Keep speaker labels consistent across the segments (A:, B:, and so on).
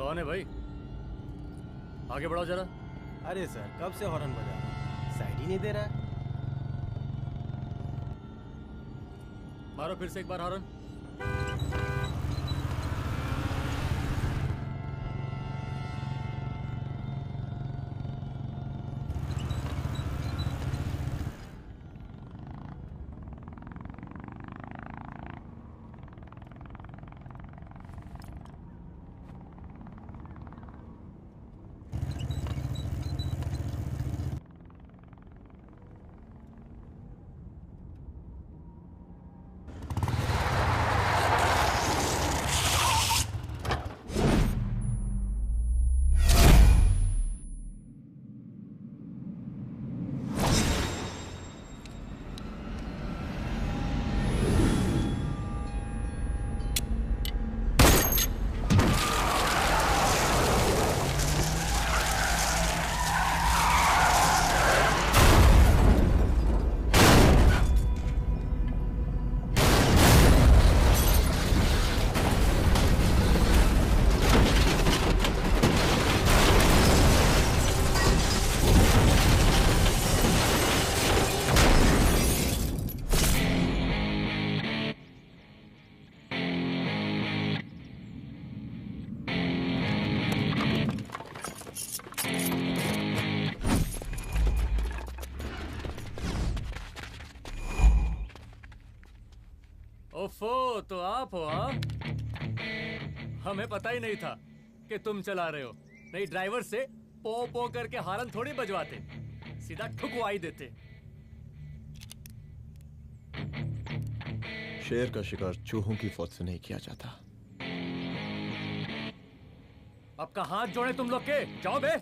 A: कौन है भाई? आगे बढ़ाओ जरा।
B: अरे सर, कब से हॉर्न बजा रहा हूं, साइड ही नहीं दे रहा है।
A: मारो फिर से एक बार हॉर्न। ओफो, तो आप हो? हाँ, हमें पता ही नहीं था कि तुम चला रहे हो। नहीं, ड्राइवर से पो पो करके हॉर्न थोड़ी बजवाते, सीधा ठुकवाई देते।
C: शेर का शिकार चूहों की फौज से नहीं किया जाता।
A: अब का हाथ जोड़े तुम लोग के, जाओ बे।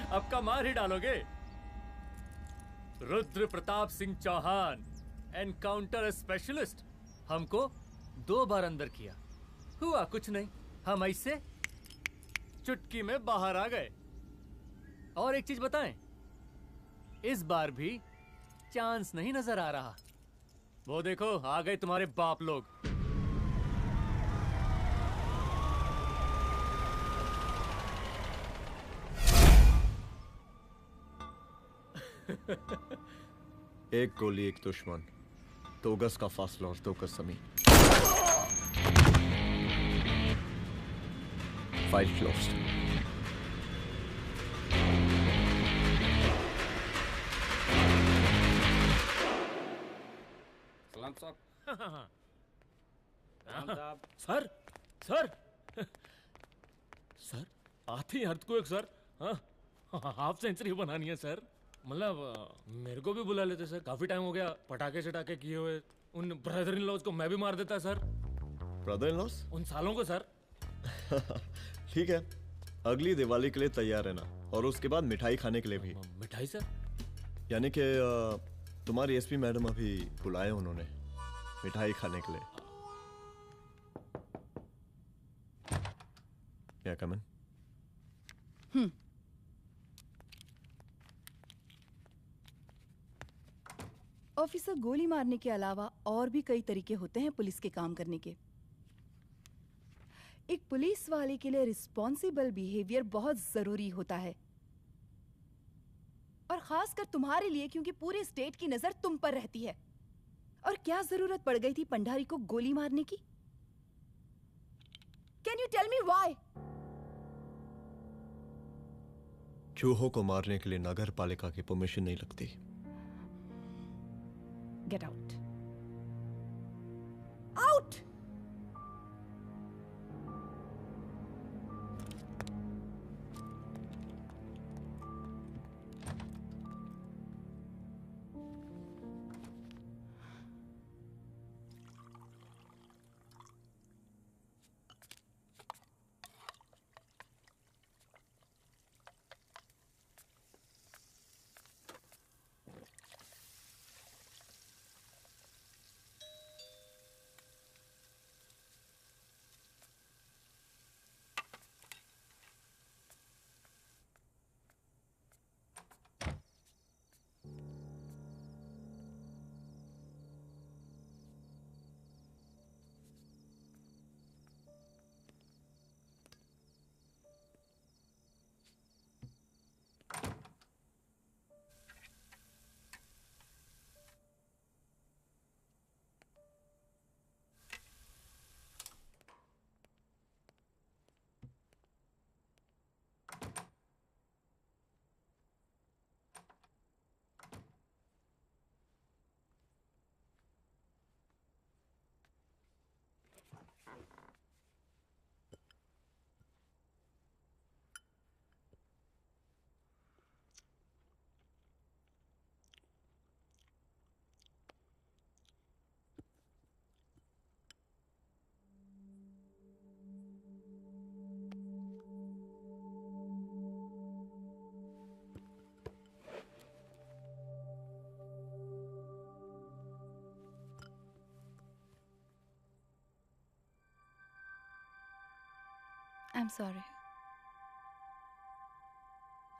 A: अब का मार ही डालोगे? रुद्र प्रताप सिंह चौहान, एनकाउंटर स्पेशलिस्ट, हमको 2 बार अंदर किया, हुआ कुछ नहीं। हम ऐसे चुटकी में बाहर आ गए। और एक चीज बताएं, इस बार भी चांस नहीं नजर आ रहा। वो देखो, आ गए तुम्हारे बाप लोग।
C: एक गोली एक दुश्मन, 2 गज का फासला और 2 गज जमीन। File closed.
D: सलाम
B: राम साहब।
D: सर सर सर आते ही अर्थक्वेक सर। हाँ हाफ सेंचुरी बनानी है सर। मतलब मेरे को भी बुला लेते सर, काफी टाइम हो गया पटाखे शटाखे किए हुए। उन ब्रदर इन लॉज को मैं भी मार देता सर,
C: ब्रदर इन लॉस?
D: उन सालों को सर।
C: ठीक है, अगली दिवाली के लिए तैयार रहना, और उसके बाद मिठाई खाने के लिए भी।
D: मिठाई सर?
C: यानी कि तुम्हारी एसपी मैडम अभी बुलाए उन्होंने मिठाई खाने के लिए। क्या कमन?
E: ऑफिसर, गोली मारने के अलावा और भी कई तरीके होते हैं पुलिस के काम करने के। एक पुलिस वाले के लिए रिस्पॉन्सिबल बिहेवियर बहुत जरूरी होता है, और खासकर तुम्हारे लिए, क्योंकि पूरे स्टेट की नजर तुम पर रहती है। और क्या जरूरत पड़ गई थी पंडारी को गोली मारने की? Can you tell me why?
C: चूहों को मारने के लिए नगर पालिका की परमिशन नहीं लगती।
E: Get out. Out! I'm sorry.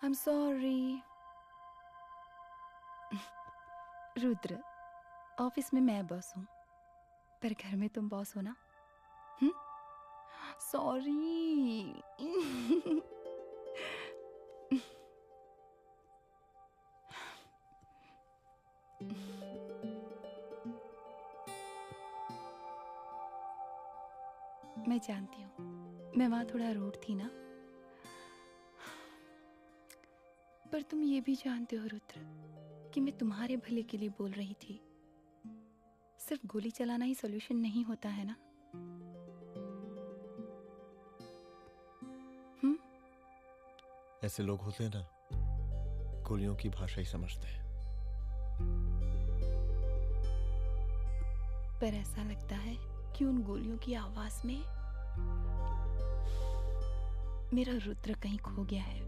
E: I'm sorry. Rudra, office में मैं बॉस हूँ, पर घर में तुम बॉस हो ना? सॉरी। मैं जानती हूँ, मैं वहां थोड़ा रूड थी ना, पर तुम ये भी जानते हो रुद्र कि मैं तुम्हारे भले के लिए बोल रही थी। सिर्फ गोली चलाना ही सॉल्यूशन नहीं होता है ना।
C: ऐसे लोग होते हैं ना, गोलियों की भाषा ही समझते हैं।
E: पर ऐसा लगता है कि उन गोलियों की आवाज में मेरा रुद्र कहीं खो गया है।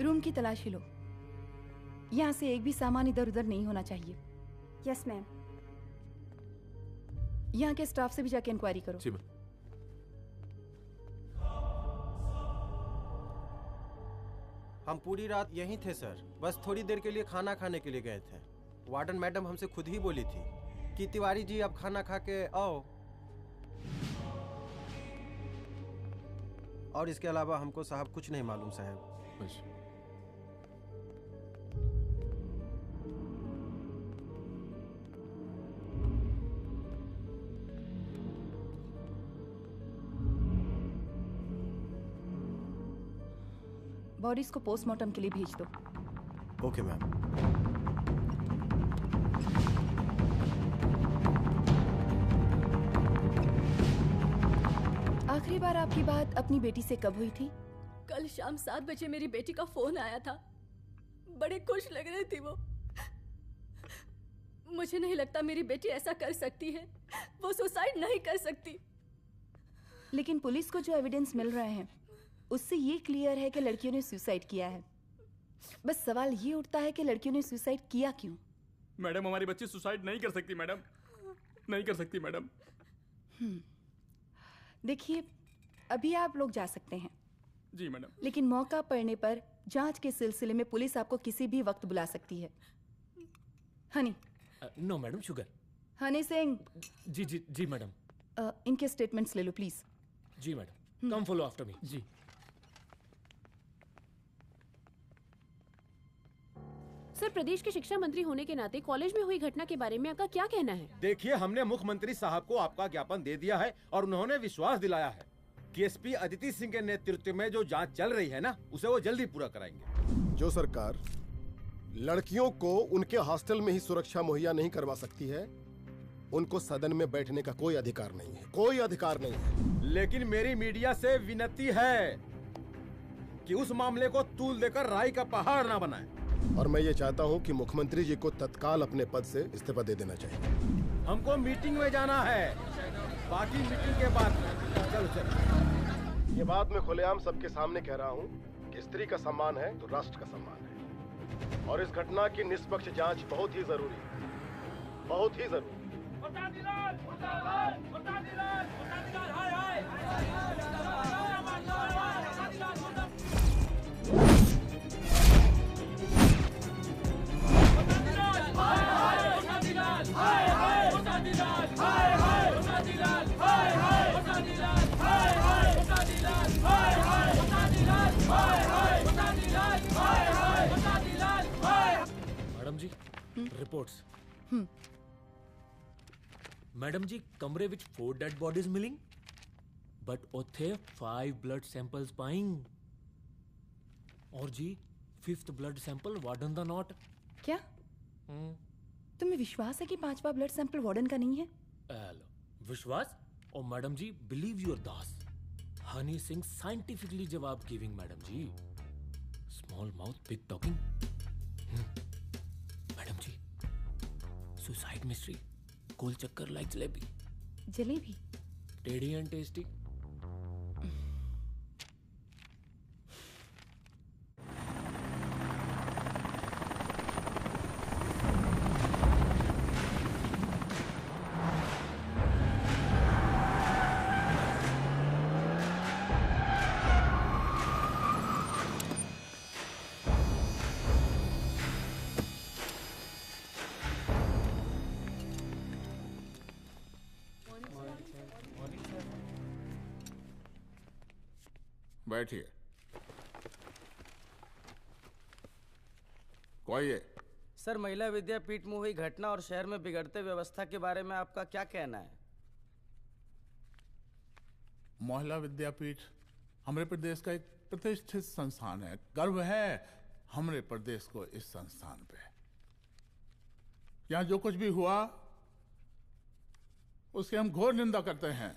E: रूम की तलाशी लो। यहाँ से एक भी सामान इधर उधर नहीं होना चाहिए।
F: Yes ma'am.
E: यहाँ के स्टाफ से भी जाके इंक्वायरी करो।
G: जी मैम।
B: हम पूरी रात यहीं थे सर, बस थोड़ी देर के लिए खाना खाने के लिए गए थे। वार्डन मैडम हमसे खुद ही बोली थी कि तिवारी जी आप खाना खा के आओ, और इसके अलावा हमको साहब कुछ नहीं मालूम साहब।
E: बॉडीज को पोस्टमार्टम के लिए भेज दो।
B: Okay ma'am.
E: आखिरी बार आपकी बात अपनी बेटी से कब हुई थी?
F: कल शाम 7 बजे मेरी बेटी का फोन आया था। बड़े खुश लग रही थी वो। मुझे नहीं लगता मेरी बेटी ऐसा कर सकती है। वो सुसाइड नहीं कर सकती।
E: लेकिन पुलिस को जो एविडेंस मिल रहे हैं उससे ये क्लियर है कि लड़कियों ने सुसाइड किया है। बस सवाल ये उठता है कि लड़कियों ने सुसाइड किया क्यों?
G: मैडम हमारी बच्ची सुसाइड नहीं कर सकती मैडम, नहीं कर सकती मैडम।
E: देखिए, अभी आप लोग जा सकते हैं।
G: जी मैडम।
E: लेकिन मौका पड़ने पर जांच के सिलसिले में पुलिस आपको किसी भी वक्त बुला सकती है। Honey.
D: No madam, sugar.
E: Honey Singh.
D: जी जी जी मैडम।
E: इनके स्टेटमेंट्स ले लो प्लीज।
D: जी madam. Come follow after me. जी।
H: सर, प्रदेश के शिक्षा मंत्री होने के नाते कॉलेज में हुई घटना के बारे में आपका क्या कहना है?
I: देखिए, हमने मुख्यमंत्री साहब को आपका ज्ञापन दे दिया है और उन्होंने विश्वास दिलाया है कि एसपी अदिति सिंह के नेतृत्व में जो जांच चल रही है ना, उसे वो जल्दी पूरा कराएंगे।
J: जो सरकार लड़कियों को उनके हॉस्टल में ही सुरक्षा मुहैया नहीं करवा सकती है, उनको सदन में बैठने का कोई अधिकार नहीं है, कोई अधिकार नहीं है।
I: लेकिन मेरी मीडिया से विनती है कि उस मामले को तूल देकर राई का पहाड़ ना बनाए।
J: और मैं ये चाहता हूँ कि मुख्यमंत्री जी को तत्काल अपने पद से इस्तीफा दे देना चाहिए।
I: हमको मीटिंग में जाना है, बाकी मीटिंग के बाद। चलो चलो।
J: ये बात मैं खुलेआम सबके सामने कह रहा हूँ कि स्त्री का सम्मान है तो राष्ट्र का सम्मान है, और इस घटना की निष्पक्ष जांच बहुत ही जरूरी है, बहुत ही जरूरी।
D: मैडम जी, रिपोर्ट्स। मैडम जी, कमरे विच 4 डेड बॉडीज मिलिंग, बट उथे 5 ब्लड सैंपल्स पाइंग। और जी 5th ब्लड सैंपल वार्डन दा नॉट।
E: क्या तुम्हें विश्वास है कि 5वां ब्लड सैंपल वार्डन का नहीं है?
D: हेलो, विश्वास? और मैडम जी, बिलीव योर दास। हनी सिंह साइंटिफिकली जवाब giving madam ji. Small mouth big talking. Madam ji, suicide mystery, गोल चक्कर लाइक जलेबी।
E: जलेबी?
D: टेढ़ी एंड टेस्टी।
K: बैठिए। कोई है?
B: सर, महिला विद्यापीठ में हुई घटना और शहर में बिगड़ते व्यवस्था के बारे में आपका क्या कहना है?
K: महिला विद्यापीठ हमारे प्रदेश का एक प्रतिष्ठित संस्थान है। गर्व है हमारे प्रदेश को इस संस्थान पे। यहाँ जो कुछ भी हुआ उसकी हम घोर निंदा करते हैं।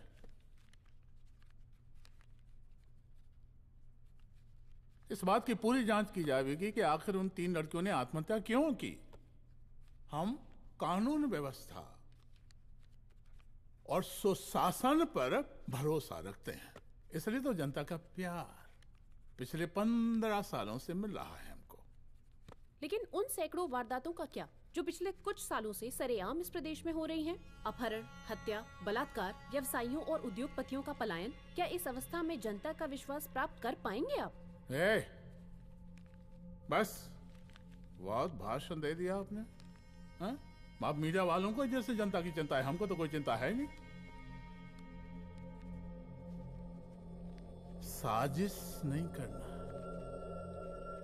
K: इस बात की पूरी जांच की जाएगी कि आखिर उन 3 लड़कियों ने आत्महत्या क्यों की। हम कानून व्यवस्था और सुशासन पर भरोसा रखते हैं, इसलिए तो जनता का प्यार। पिछले 15 सालों से मिल रहा है हमको।
H: लेकिन उन सैकड़ों वारदातों का क्या जो पिछले कुछ सालों से सरेआम इस प्रदेश में हो रही हैं? अपहरण, हत्या, बलात्कार, व्यवसायियों और उद्योगपतियों का पलायन। क्या इस अवस्था में जनता का विश्वास प्राप्त कर पाएंगे आप?
K: बस बहुत भाषण दे दिया आपने। हाँ? आप मीडिया वालों को जैसे जनता की चिंता है, हमको तो कोई चिंता है नहीं। साजिश नहीं करना।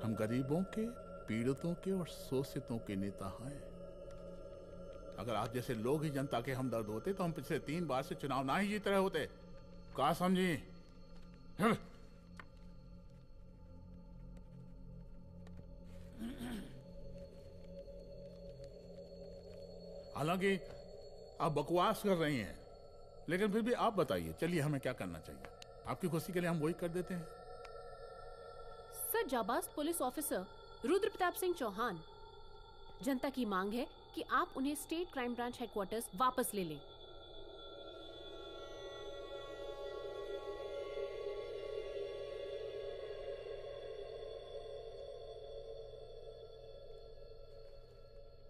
K: हम गरीबों के, पीड़ितों के और शोषितों के नेता हैं। अगर आप जैसे लोग ही जनता के हमदर्द होते तो हम पिछले 3 बार से चुनाव ना ही जीत रहे होते। क्या समझी? हालांकि आप बकवास कर रही हैं, लेकिन फिर भी आप बताइए, चलिए हमें क्या करना चाहिए? आपकी खुशी के लिए हम वही कर देते हैं।
H: सर, जाबाज पुलिस ऑफिसर रुद्र प्रताप सिंह चौहान, जनता की मांग है कि आप उन्हें स्टेट क्राइम ब्रांच हेडक्वार्टर्स वापस ले लें।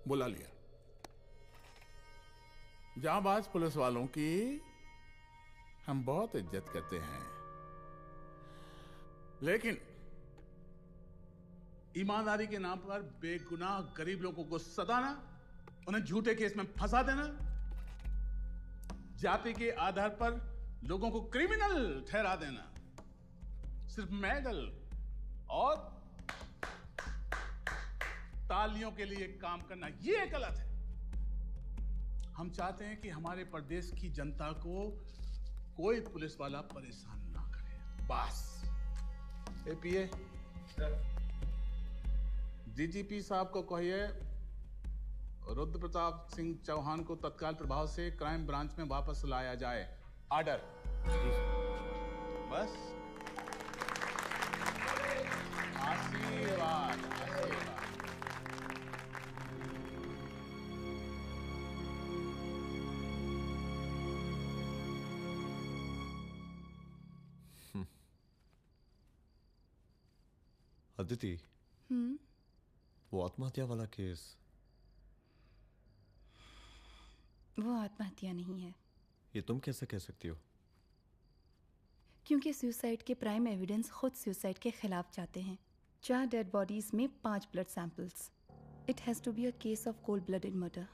K: बुला लिया। जाबाज पुलिस वालों की हम बहुत इज्जत करते हैं, लेकिन ईमानदारी के नाम पर बेगुनाह गरीब लोगों को सताना, उन्हें झूठे केस में फंसा देना, जाति के आधार पर लोगों को क्रिमिनल ठहरा देना, सिर्फ मैडल और तालियों के लिए काम करना, यह गलत है। हम चाहते हैं कि हमारे प्रदेश की जनता को कोई पुलिस वाला परेशान ना करे, बस। एपीए डीजीपी साहब को कहिए रुद्र प्रताप सिंह चौहान को तत्काल प्रभाव से क्राइम ब्रांच में वापस लाया जाए। ऑर्डर। बस। आशीर्वाद, आशीर्वाद।
C: अदिति, वो आत्महत्या वाला केस,
E: वो आत्महत्या नहीं है।
C: ये तुम कैसे कह सकती हो?
E: क्योंकि सुसाइड के प्राइम एविडेंस खुद सुसाइड के खिलाफ जाते हैं। 4 डेड बॉडीज में 5 blood samples. It has to be a case of cold blooded murder.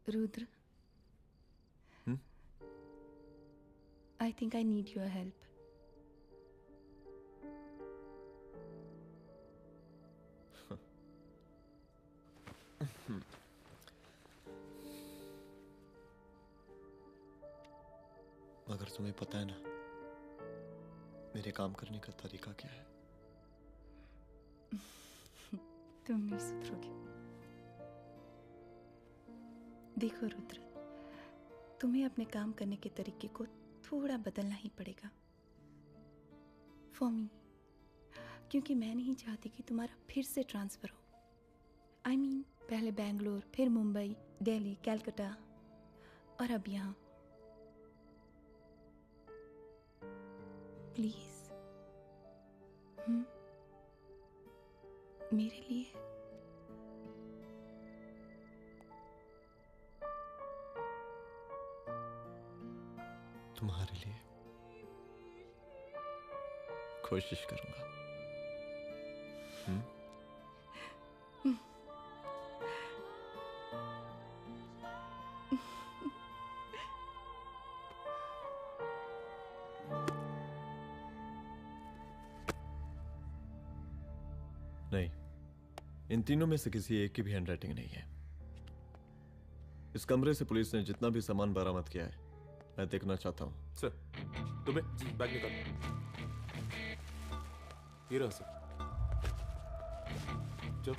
E: Rudra, I think I need your help.
C: मगर तुम्हें पता है ना मेरे काम करने का तरीका क्या है?
E: तुम नहीं सुधरोगे। देखो रुद्र, तुम्हें अपने काम करने के तरीके को थोड़ा बदलना ही पड़ेगा फॉर मी, क्योंकि मैं नहीं चाहती कि तुम्हारा फिर से ट्रांसफर हो। I mean, पहले बेंगलोर, फिर मुंबई, दिल्ली, कलकत्ता और अब यहाँ। प्लीज मेरे लिए।
C: तुम्हारे लिए कोशिश करूंगा। नहीं, इन तीनों में से किसी एक की भी हैंडराइटिंग नहीं है। इस कमरे से पुलिस ने जितना भी सामान बरामद किया है मैं देखना चाहता हूं।
G: सर, तुम्हें बैग निकाल। ये रहा सर। चलो।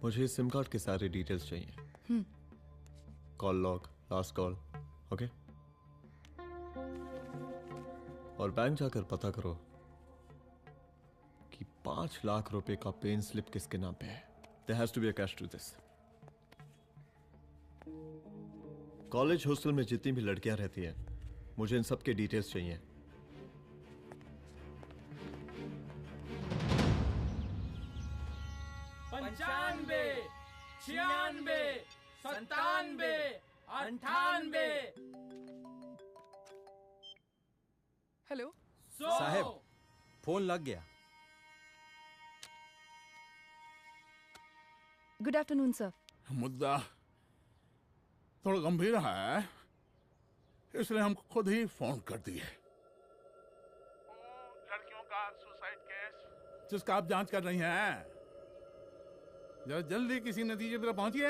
C: मुझे इस सिम कार्ड के सारे डिटेल्स चाहिए। Call log, last call, okay? और बैंक जाकर पता करो कि 5 लाख रुपए का पेन स्लिप किसके नाम पे है। There has to be a cash to this. College hostel में जितनी भी लड़कियां रहती हैं, मुझे इन सब के डिटेल्स चाहिए।
L: 95, 96, 97, 98।
M: हेलो
B: साहब, फोन लग गया।
M: Good afternoon sir.
K: मुद्दा थोड़ा गंभीर है, इसलिए हम खुद ही फोन कर दिए। लड़कियों का सुसाइड केस जिसका आप जांच कर रही हैं, जरा जल्दी किसी नतीजे पर पहुंचिए।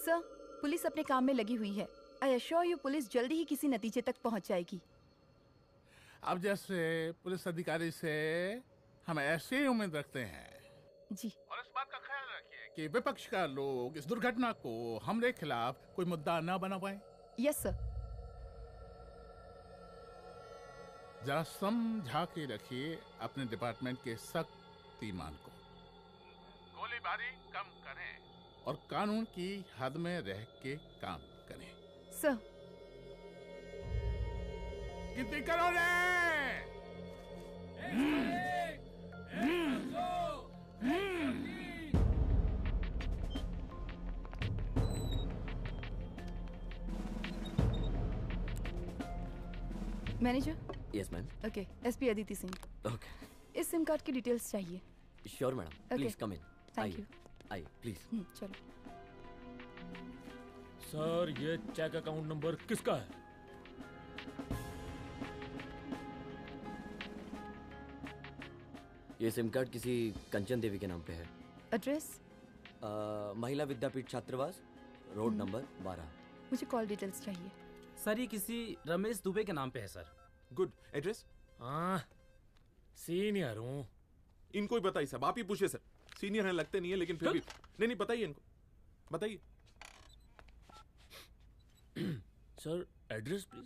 M: सर, पुलिस अपने काम में लगी हुई है। आई एश्योर यू पुलिस जल्दी ही किसी नतीजे तक पहुंच जाएगी।
K: अब जैसे पुलिस अधिकारी से हम ऐसे ही उम्मीद रखते हैं
M: जी।
K: और इस बात का ख्याल रखिए कि विपक्ष का लोग इस दुर्घटना को हमरे खिलाफ कोई मुद्दा ना बना पाए।
M: Yes sir.
K: जरा समझा के रखिए अपने डिपार्टमेंट के शक्तिमान को। गोलीबारी कम करें और कानून की हद में रह के काम करें।
M: सर।
K: कितनी करोगे?
M: Manager.
N: Yes ma'am.
M: Okay, SP Aditi Singh.
N: Okay.
M: इस सिम कार्ड की डिटेल्स चाहिए।
N: Sure madam, please come in.
M: Thank you.
N: आइए प्लीज।
M: चलो।
D: सर, ये चेक अकाउंट नंबर किसका है?
N: ये सिम कार्ड किसी कंचन देवी के नाम पे है।
M: एड्रेस?
N: महिला विद्यापीठ छात्रावास, रोड नंबर 12।
M: मुझे कॉल डिटेल्स चाहिए।
L: सर, ये किसी रमेश दुबे के नाम पे है सर।
G: गुड। एड्रेस?
D: हाँ, सीनियर हूँ।
G: इनको ही बताइए साहब, आप ही पूछिए सर। सीनियर हैं लगते नहीं है, लेकिन फिर भी नहीं बताइए इनको, बताइए।
D: Sir, address please.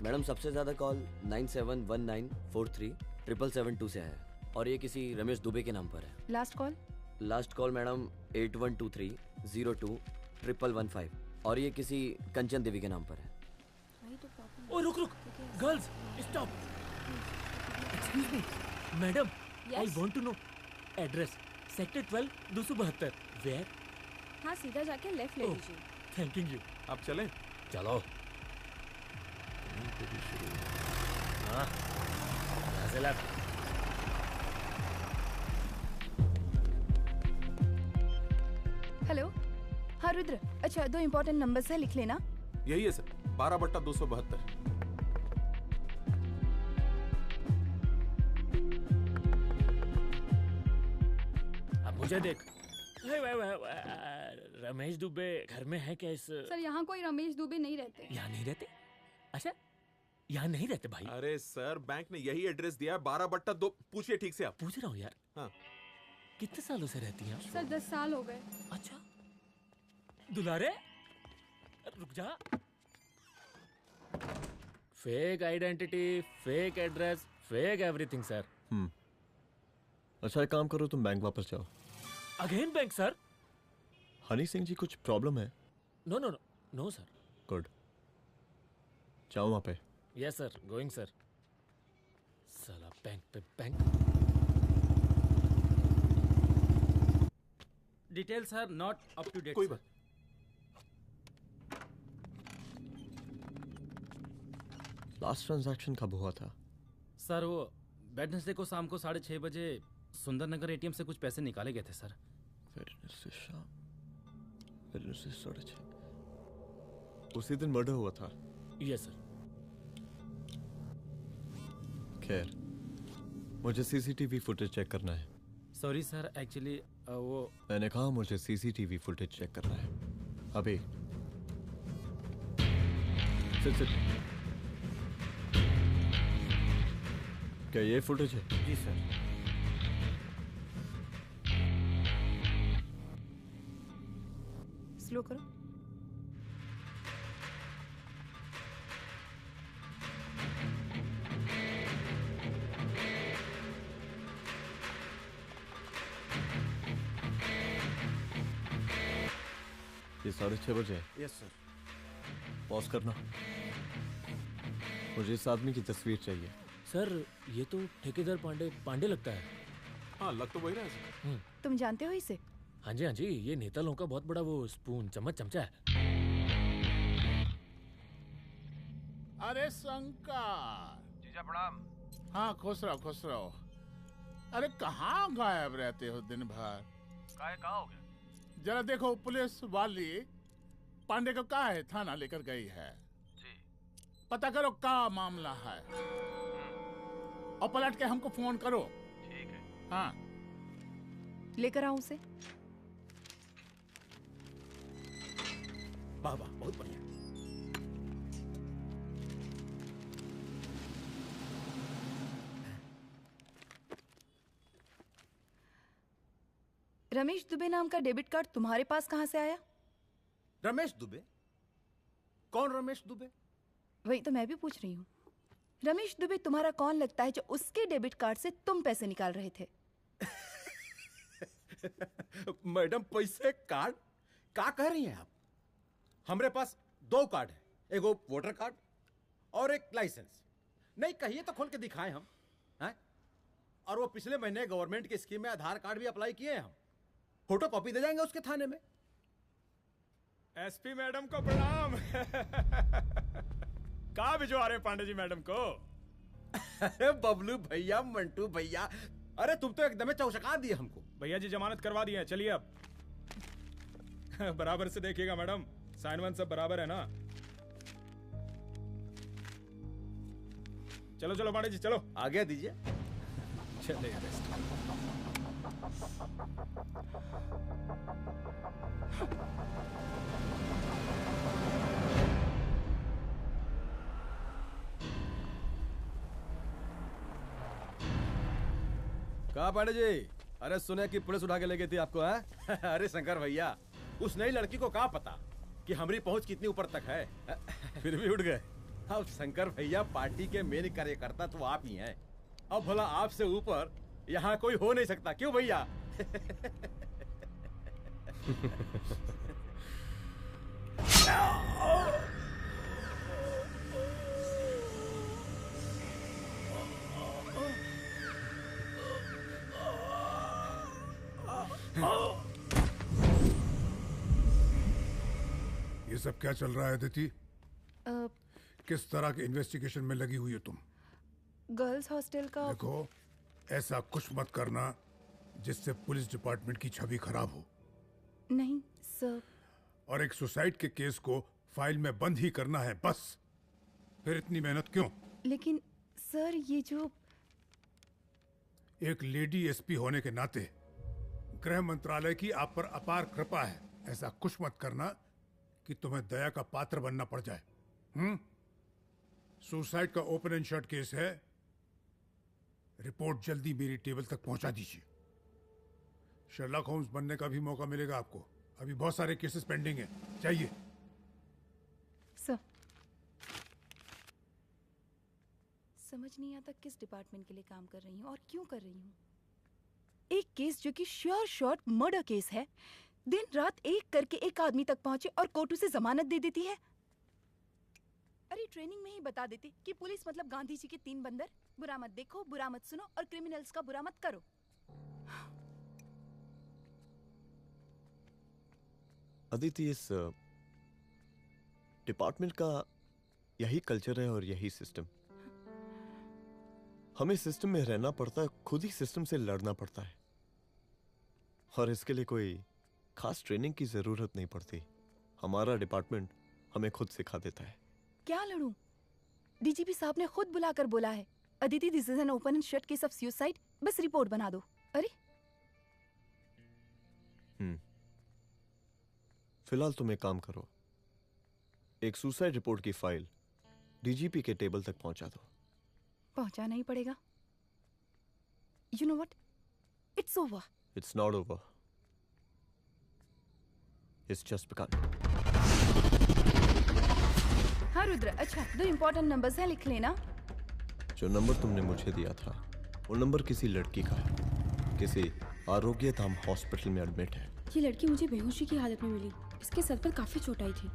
N: मैडम, सबसे ज्यादा कॉल 9719437772 से है और ये किसी रमेश दुबे के नाम पर है।
M: Last call?
N: Last call madam 8123021115 और ये किसी कंचन देवी के नाम पर है।
D: ओ रुक, girls stop. Excuse me madam, I want to know address. Sector 12 272। Where?
F: हाँ, सीधा जाके लेफ्ट ले लीजिए।
D: Thank you.
G: आप चलें?
D: चलो। हाँ, यहाँ से लेफ्ट।
M: हेलो। हाँ रुद्र, अच्छा 2 इम्पोर्टेंट नंबर्स है, लिख लेना।
G: यही है सर, 12/272।
D: अब मुझे देख। रमेश दुबे घर में है क्या? इस
F: सर, यहाँ कोई रमेश दुबे नहीं रहते।
D: यहाँ नहीं रहते? अच्छा, यहाँ नहीं रहते भाई।
G: अरे सर, बैंक ने यही एड्रेस दिया है, 12/2। पूछिए ठीक से आप।
D: पूछ रहा हूँ यार।
G: हाँ।
N: कितने सालों से रहती हैं आप?
F: सर 10 साल हो गए।
N: अच्छा।
D: दुलारे रुक जा। Fake identity, fake address, fake everything sir.
C: अच्छा एक काम करो, तुम बैंक वापस जाओ।
D: Again bank sir?
C: Honey Singh ji कुछ प्रॉब्लम है?
D: No no no no sir.
C: Good, जाओ वहां पे।
D: Yes sir, going sir. साला बैंक पे bank.
L: Detail sir not up to date.
G: कोई बात।
C: लास्ट ट्रांजैक्शन कब हुआ था?
L: सर वो वेडनेसडे को शाम को 6:30 बजे सुंदरनगर एटीएम से कुछ पैसे निकाले गए थे सर।
C: वेडनेसडे शाम, वेडनेसडे 6:30। उसी दिन मर्डर हुआ था?
D: Yes sir.
C: खैर, मुझे सीसीटीवी फुटेज चेक करना है।
L: सॉरी सर, एक्चुअली वो
C: मैंने कहा मुझे सीसीटीवी फुटेज चेक करना है अभी। सिट। क्या ये फुटेज है?
B: जी सर।
M: स्लो करो।
C: ये 6:30 बजे है।
B: Yes sir.
C: पॉज करना। मुझे इस आदमी की तस्वीर चाहिए।
D: सर ये तो ठेकेदार पांडे लगता है।
G: हाँ लग तो वही रहा है सर।
M: तुम जानते हो इसे?
D: हाँ जी, ये नेता लोगों का बहुत बड़ा वो स्पून चमचा है।
K: अरे शंकर।
O: जीजा प्रणाम।
K: हाँ खुश रहो। अरे कहाँ गायब रहते हो दिन भर?
O: कहाँ हो गया?
K: जरा देखो पुलिस वाली पांडे को कहा है थाना लेकर गई है।
O: जी।
K: पता करो क्या मामला है और पलट के हमको फोन करो।
O: ठीक है।
K: हाँ
M: लेकर आऊं उसे?
I: वाह वाह बहुत बढ़िया।
M: रमेश दुबे नाम का डेबिट कार्ड तुम्हारे पास कहां से आया?
I: रमेश दुबे? कौन रमेश दुबे?
M: वही तो मैं भी पूछ रही हूँ। रमेश दुबे तुम्हारा कौन लगता है जो उसके डेबिट कार्ड से तुम पैसे निकाल रहे थे?
I: मैडम पैसे कार्ड क्या कह रही हैं आप? हमारे पास 2 कार्ड है, एक वो वोटर कार्ड और एक लाइसेंस। नहीं कहिए तो खोल के दिखाएं हम हैं? और वो पिछले महीने गवर्नमेंट की स्कीम में आधार कार्ड भी अप्लाई किए हैं हम। फोटो कॉपी दे जाएंगे उसके थाने में।
P: एसपी मैडम को प्रणाम। कहाँ भिजवा रहे हैं पांडे जी मैडम को?
I: अरे बबलू भैया, मंटू भैया, अरे तुम तो एकदम चौचका दिए हमको।
P: भैया जी जमानत करवा दिए हैं, चलिए अब। बराबर से देखिएगा मैडम, साइन वाइन सब बराबर है ना? चलो पांडे जी चलो
I: आगे दीजिए।
P: चले अरेस्ट।
B: कहा पांडे जी? अरे सुने कि पुलिस उठा के ले गई थी आपको है?
I: अरे शंकर भैया, उस नई लड़की को क्या पता कि हमारी पहुंच कितनी ऊपर तक है।
B: फिर भी उठ गए।
I: अब शंकर भैया पार्टी के मेन कार्यकर्ता तो आप ही हैं। अब भला आपसे ऊपर यहाँ कोई हो नहीं सकता, क्यों भैया?
Q: ये सब क्या चल रहा है अदिति? किस तरह के इन्वेस्टिगेशन में लगी हुई है तुम?
M: गर्ल्स हॉस्टल का।
Q: देखो, ऐसा कुछ मत करना जिससे पुलिस डिपार्टमेंट की छवि खराब हो।
M: नहीं सर।
Q: और एक सुसाइड के केस को फाइल में बंद ही करना है बस। फिर इतनी मेहनत क्यों?
M: लेकिन सर ये जो
Q: एक लेडी एसपी होने के नाते गृह मंत्रालय की आप पर अपार कृपा है। ऐसा कुछ मत करना कि तुम्हें दया का पात्र बनना पड़ जाए। सुसाइड का ओपन एंड शट केस है। रिपोर्ट जल्दी मेरी टेबल तक पहुंचा दीजिए। शर्लॉक होम्स बनने का भी मौका मिलेगा आपको। अभी बहुत सारे केसेस पेंडिंग हैं। चाहिए
M: सर। समझ नहीं आता किस डिपार्टमेंट के लिए काम कर रही हूँ और क्यों कर रही हूँ। एक केस जो कि श्योर शॉट मर्डर केस है, दिन रात एक करके एक आदमी तक पहुंचे और कोर्ट उसे जमानत दे देती है। अरे ट्रेनिंग में ही बता देती कि पुलिस मतलब गांधी जी के 3 बंदर, बुरा मत देखो, बुरा मत सुनो और क्रिमिनल्स का बुरा मत करो।
C: अदिति, इस डिपार्टमेंट का यही कल्चर है और यही सिस्टम। हमें सिस्टम में रहना पड़ता है, खुद ही सिस्टम से लड़ना पड़ता है, और इसके लिए कोई खास ट्रेनिंग की जरूरत नहीं पड़ती। हमारा डिपार्टमेंट हमें खुद सिखा देता है।
M: क्या लड़ूं? डीजीपी साहब ने खुद बुलाकर बोला है, Aditi this is an open and shut case of suicide, बस रिपोर्ट बना दो। अरे
C: फिलहाल तुम एक काम करो, एक सुसाइड रिपोर्ट की फाइल डीजीपी के टेबल तक पहुंचा दो।
M: पहुंचाना ही पड़ेगा। You know what, it's over.
C: It's not over. It's just begun.
M: हाँ रुद्र, अच्छा 2 इम्पोर्टेंट नंबर्स हैं, लिख लेना।
C: जो नंबर तुमने मुझे दिया था वो नंबर किसी लड़की का है, किसी आरोग्य धाम हॉस्पिटल में एडमिट है।
H: ये लड़की मुझे बेहोशी की हालत में मिली। इसके सर पर काफी चोट आई थी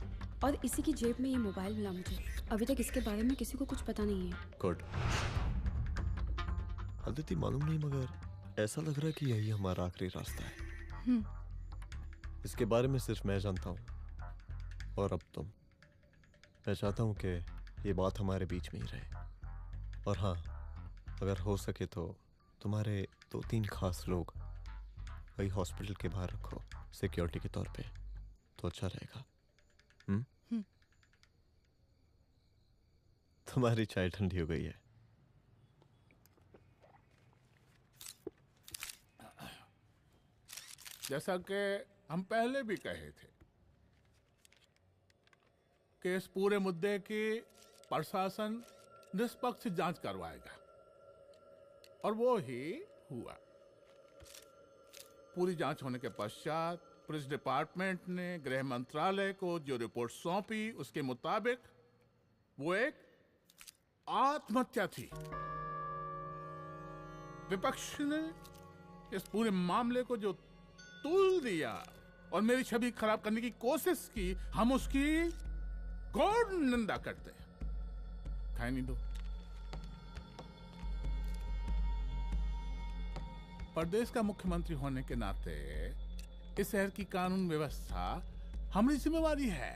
H: और इसी की जेब में ये मोबाइल मिला मुझे। अभी तक इसके बारे में किसी को कुछ पता नहीं है।
C: गुड। अदिति मालूम नहीं, मगर ऐसा लग रहा है कि यही हमारा आखिरी रास्ता है। इसके बारे में सिर्फ मैं जानता हूँ और अब तुम। मैं चाहता हूँ कि ये बात हमारे बीच में ही रहे। और हाँ, अगर हो सके तो तुम्हारे 2-3 खास लोग वही हॉस्पिटल के बाहर रखो सिक्योरिटी के तौर पे, तो अच्छा रहेगा। तुम्हारी चाय ठंडी हो गई है।
K: जैसा कि हम पहले भी कहे थे कि इस पूरे मुद्दे की प्रशासन निष्पक्ष जांच करवाएगा, और वो ही हुआ। पूरी जांच होने के पश्चात पुलिस डिपार्टमेंट ने गृह मंत्रालय को जो रिपोर्ट सौंपी उसके मुताबिक वो एक आत्महत्या थी। विपक्ष ने इस पूरे मामले को जो तूल दिया और मेरी छवि खराब करने की कोशिश की, हम उसकी घोर निंदा करते हैं। खाए नहीं दो। प्रदेश का मुख्यमंत्री होने के नाते इस शहर की कानून व्यवस्था हमारी जिम्मेवारी है।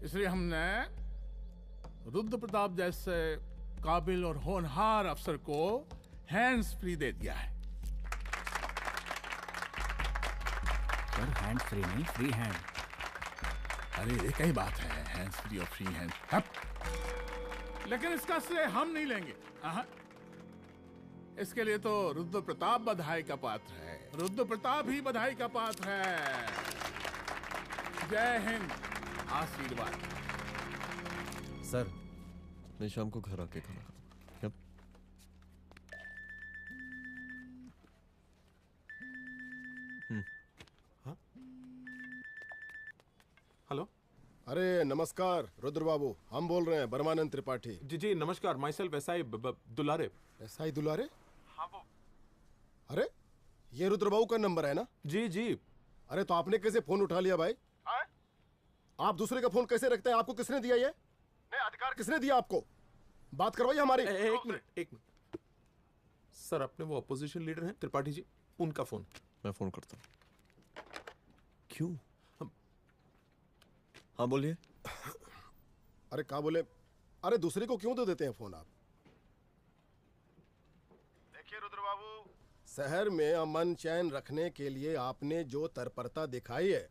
K: इसलिए हमने रुद्र प्रताप जैसे काबिल और होनहार अफसर को हैंड्स फ्री दे दिया है।
L: सर हैंड्स फ्री नहीं, फ्री हैंड।
K: अरे एक ही बात है, हैंड्स फ्री और फ्री हैंड। लेकिन इसका श्रेय हम नहीं लेंगे। इसके लिए तो रुद्र प्रताप बधाई का पात्र है। रुद्र प्रताप ही बधाई का पात्र है। जय हिंद। आशीर्वाद।
B: सर,
C: मैं शाम को घर आके खाना खाऊंगा। यप।
G: हाँ? हेलो।
J: अरे नमस्कार रुद्र बाबू, हम बोल रहे हैं परमानंद त्रिपाठी।
G: जी जी नमस्कार। My self SI Dulare.
J: SI दुलारे?
O: हाँ वो।
J: अरे ये रुद्र बाबू का नंबर है ना?
G: जी जी।
J: अरे तो आपने कैसे फोन उठा लिया भाई? आप दूसरे का फोन कैसे रखते हैं? आपको किसने दिया ये? नहीं, अधिकार किसने दिया आपको? बात करवाइए हमारी।
G: एक मिनट। सर, अपने वो अपोजिशन लीडर हैं त्रिपाठी जी, उनका फोन।
C: मैं फोन करता हूँ। क्यों? हाँ बोलिए।
J: अरे क्या बोले? अरे दूसरे को क्यों दे देते हैं फोन आप? देखिए रुद्र बाबू, शहर में अमन चैन रखने के लिए आपने जो तत्परता दिखाई है,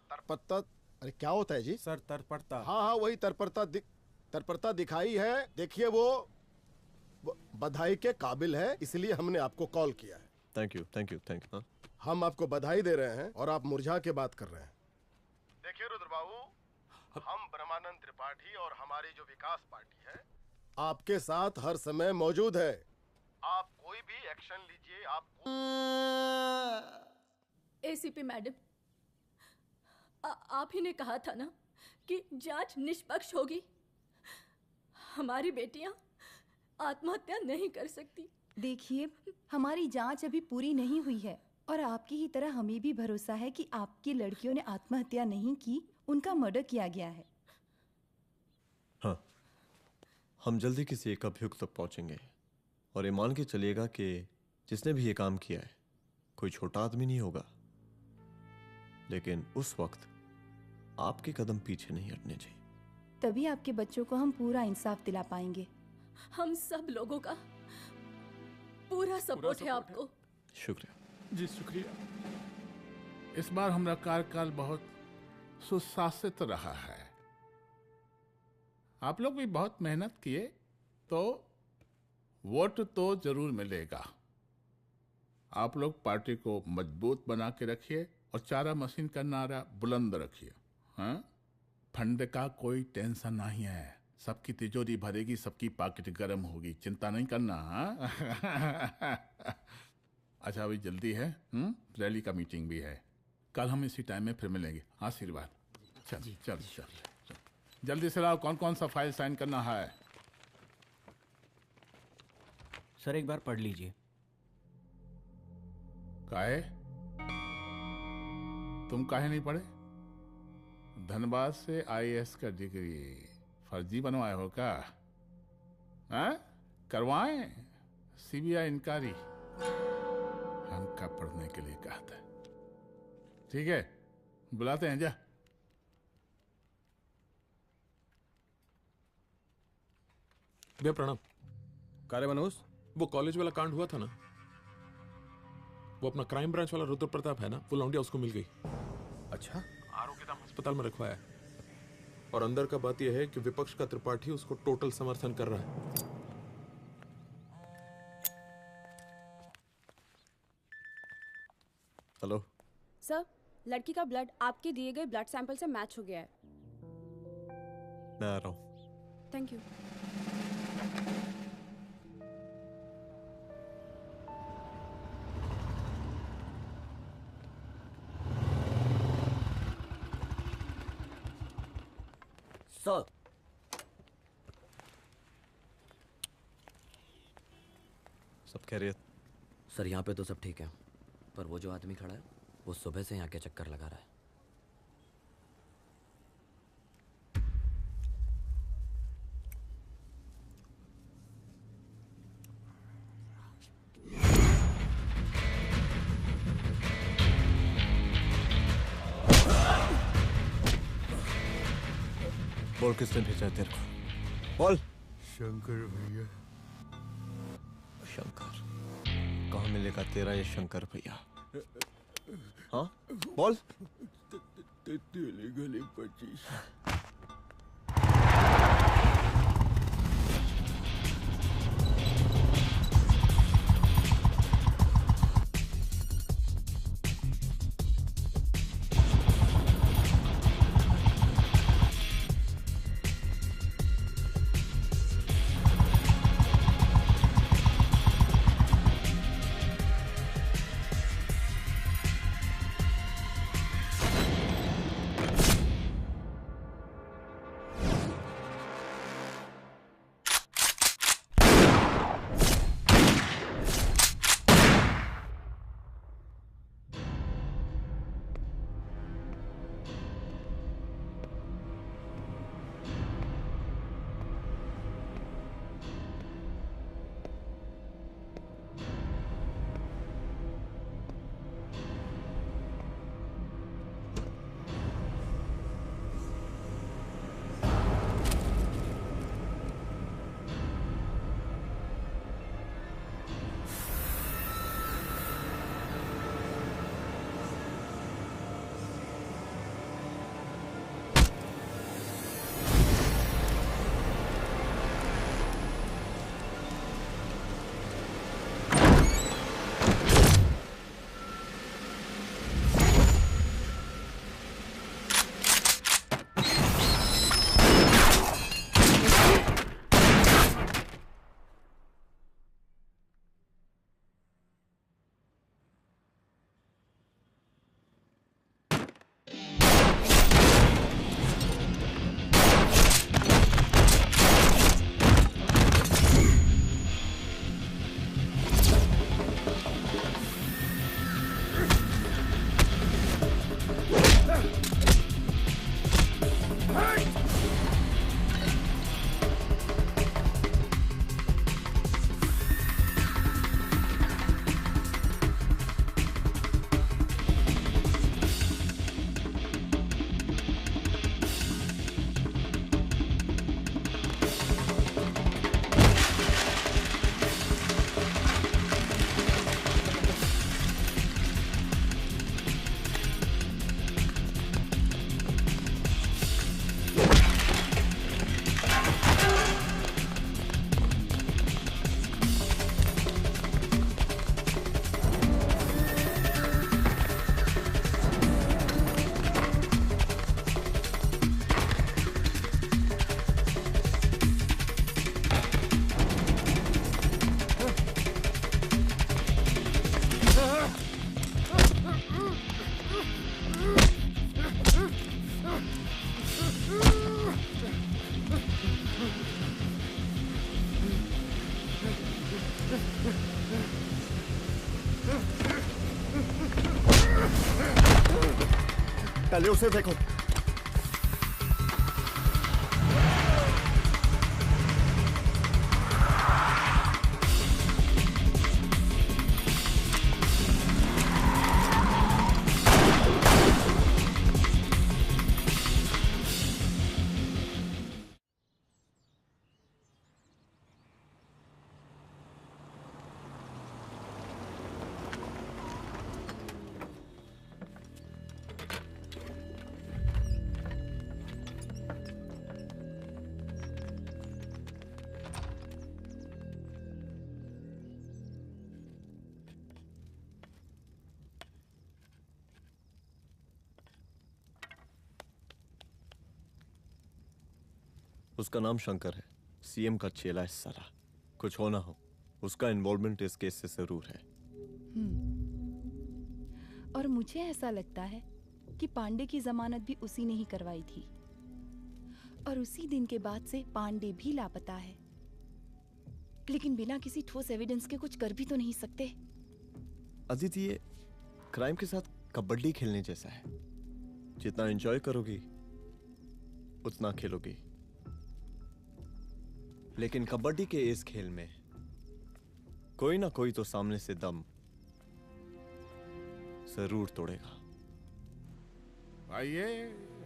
J: तत्परता, अरे क्या होता है जी?
B: सर तत्परता।
J: हाँ वही तत्परता दिखाई है। देखिए वो बधाई के काबिल है, इसलिए हमने आपको कॉल किया है।
C: Thank you.
J: हम आपको बधाई दे रहे हैं और आप मुरझा के बात कर रहे हैं। देखिए रुद्र बाबू, हम ब्रह्मानंद त्रिपाठी और हमारी जो विकास पार्टी है आपके साथ हर समय मौजूद है। आप कोई भी एक्शन लीजिए।
F: एसीपी मैडम, आप ही ने कहा था ना कि जांच निष्पक्ष होगी। हमारी बेटियां आत्महत्या नहीं कर सकती।
M: देखिए, हमारी जांच अभी पूरी नहीं हुई है और आपकी ही तरह हमें भी भरोसा है कि आपकी लड़कियों ने आत्महत्या नहीं की, उनका मर्डर किया गया है।
C: हाँ, हम जल्दी किसी एक अभियुक्त तक पहुंचेंगे और ये मान के चलिएगा कि जिसने भी ये काम किया है कोई छोटा आदमी नहीं होगा। लेकिन उस वक्त आपके कदम पीछे नहीं हटने चाहिए।
M: तभी आपके बच्चों को हम पूरा इंसाफ दिला पाएंगे।
F: हम सब लोगों का पूरा सपोर्ट है आपको।
C: शुक्रिया
K: जी, शुक्रिया। इस बार हमारा कार्यकाल बहुत सुशासित रहा है। आप लोग भी बहुत मेहनत किए, तो वोट तो जरूर मिलेगा। आप लोग पार्टी को मजबूत बना के रखिए और चारा मशीन का नारा बुलंद रखिए। हाँ, फंड का कोई टेंशन नहीं है। सबकी तिजोरी भरेगी, सबकी पॉकेट गर्म होगी, चिंता नहीं करना। हाँ? अच्छा अभी जल्दी है, रैली का मीटिंग भी है। कल हम इसी टाइम में फिर मिलेंगे। आशीर्वाद। चल चल चल जल्दी से लाओ, कौन कौन सा फाइल साइन करना है।
R: सर एक बार पढ़ लीजिए।
K: काहे? तुम काहे नहीं पढ़े? धनबाद से आईएएस का डिग्री फर्जी बनवाए हो क्या? हैं? करवाएं सीबीआई इंक्वायरी। हमका पढ़ने के लिए कहा था। ठीक है, बुलाते हैं। जा
G: भैया प्रणाम।
I: कार्य मनोज,
G: वो कॉलेज वाला कांड हुआ था ना, वो अपना क्राइम ब्रांच वाला रुद्र प्रताप है ना, वो लौंडिया उसको मिल गई।
I: अच्छा?
G: आरोग्यधाम अस्पताल में रखवाया है। और अंदर का बात यह है कि विपक्ष का त्रिपाठी उसको टोटल समर्थन कर रहा है।
C: हेलो
S: सर, लड़की का ब्लड आपके दिए गए ब्लड सैंपल से मैच हो गया है।
C: मैं आ रहा हूँ।
S: Thank you.
N: सर,
C: सब खैरियत?
N: सर यहाँ पे तो सब ठीक है, पर वो जो आदमी खड़ा है वो सुबह से यहाँ के चक्कर लगा रहा है।
C: बोल किसने भेजा है तेरे को? बोल।
Q: शंकर भैया।
C: शंकर? कहाँ मिलेगा तेरा ये शंकर भैया? हाँ बोल।
Q: गली 25।
C: पहले उसे देखो। उसका नाम शंकर है, सीएम का चेला है साला। कुछ हो ना हो, उसका इन्वॉल्वमेंट इस केस से जरूर है।
M: और मुझे ऐसा लगता है कि पांडे की जमानत भी उसी ने ही करवाई थी, और उसी दिन के बाद से पांडे भी लापता है। लेकिन बिना किसी ठोस एविडेंस के कुछ कर भी तो नहीं सकते।
C: अदिति, ये क्राइम के साथ कबड्डी खेलने जैसा है। जितना एंजॉय करोगी उतना खेलोगी, लेकिन कबड्डी के इस खेल में कोई ना कोई तो सामने से दम जरूर तोड़ेगा।
K: आइए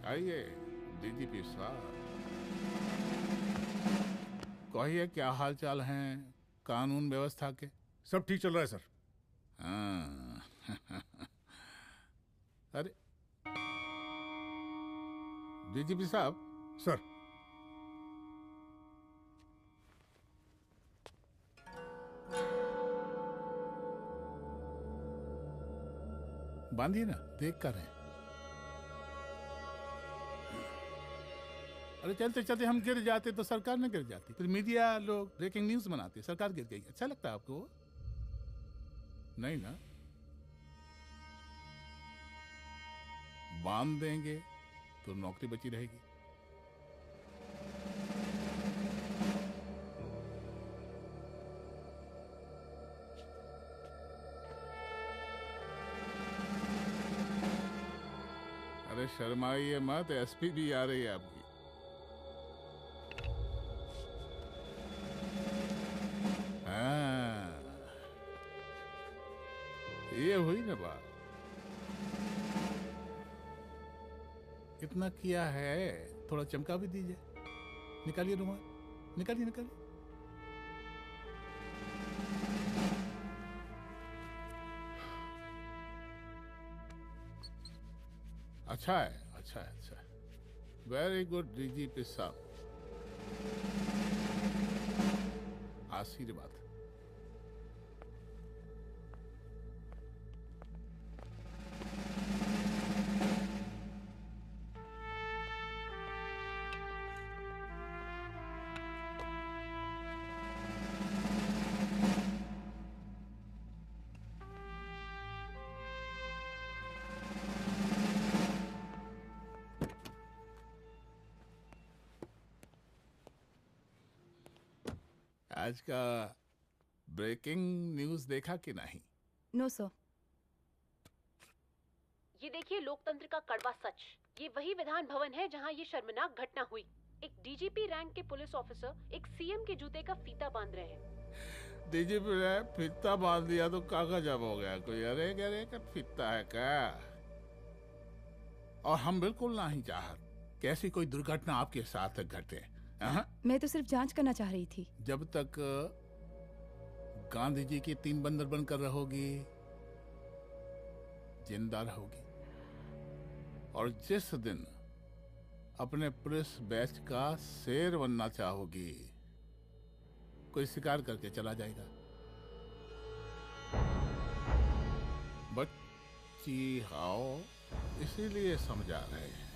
K: आइए डीजीपी साहब, कहिए क्या हाल चाल हैं कानून व्यवस्था के?
Q: सब ठीक चल रहा है सर।
K: हाँ। अरे डीजीपी साहब।
Q: सर।
K: बांधिए ना, देख कर रहे हैं। अरे चलते चलते हम गिर जाते तो सरकार न गिर जाती, फिर मीडिया लोग ब्रेकिंग न्यूज बनाते, सरकार गिर गई। अच्छा लगता है आपको? नहीं ना? बांध देंगे तो नौकरी बची रहेगी। अरे शर्माइए मत, एसपी भी आ रही है आपकी। हाँ, ये हुई ना बात। इतना किया है, थोड़ा चमका भी दीजिए। निकालिए रुमाल, निकालिए निकालिए। अच्छा है, अच्छा है, अच्छा है। वेरी गुड डीजीपी साहब, आशीर्वाद। आज का ब्रेकिंग न्यूज देखा कि नहीं?
M: No sir.
H: ये देखिए लोकतंत्र का कड़वा सच। ये वही विधान भवन है जहां ये शर्मनाक घटना हुई। एक डीजीपी रैंक के पुलिस ऑफिसर एक सीएम के जूते का फीता बांध रहे हैं।
K: डीजीपी ने फीता बांध दिया तो कागज जब हो गया कोई? अरे अरे का फीता है क्या? और हम बिल्कुल नहीं चाहते कि ऐसी कोई दुर्घटना आपके साथ घटे।
M: मैं तो सिर्फ जांच करना चाह रही थी।
K: जब तक गांधी जी की 3 बंदर बनकर रहोगी, जिंदा रहोगी। और जिस दिन अपने पुलिस बैच का शेर बनना चाहोगी, कोई शिकार करके चला जाएगा। बच्ची हाओ, इसीलिए समझा रहे हैं।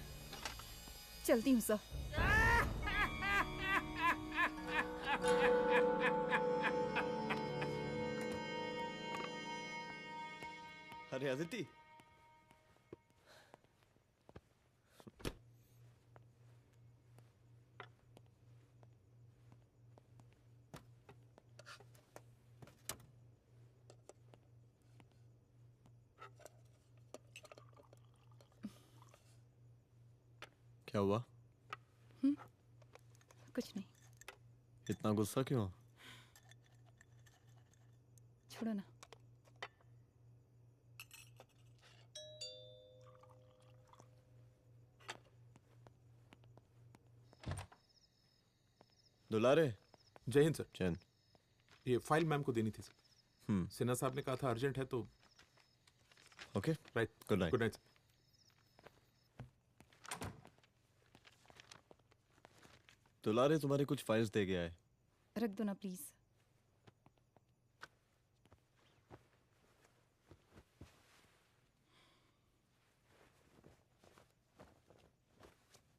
M: चलती हूँ सर।
C: अरे अदिति, क्या हुआ?
M: कुछ नहीं।
C: इतना गुस्सा क्यों?
M: छोड़ो ना।
C: दुलारे।
G: जय हिंद सर।
C: जय हिंद।
G: ये फाइल मैम को देनी थी सर। सिन्हा साहब ने कहा था अर्जेंट है तो।
C: Okay
G: right.
C: Good night.
G: Good night.
C: दुलारे तुम्हारी कुछ फाइल्स दे गया है।
M: रख दो ना प्लीज।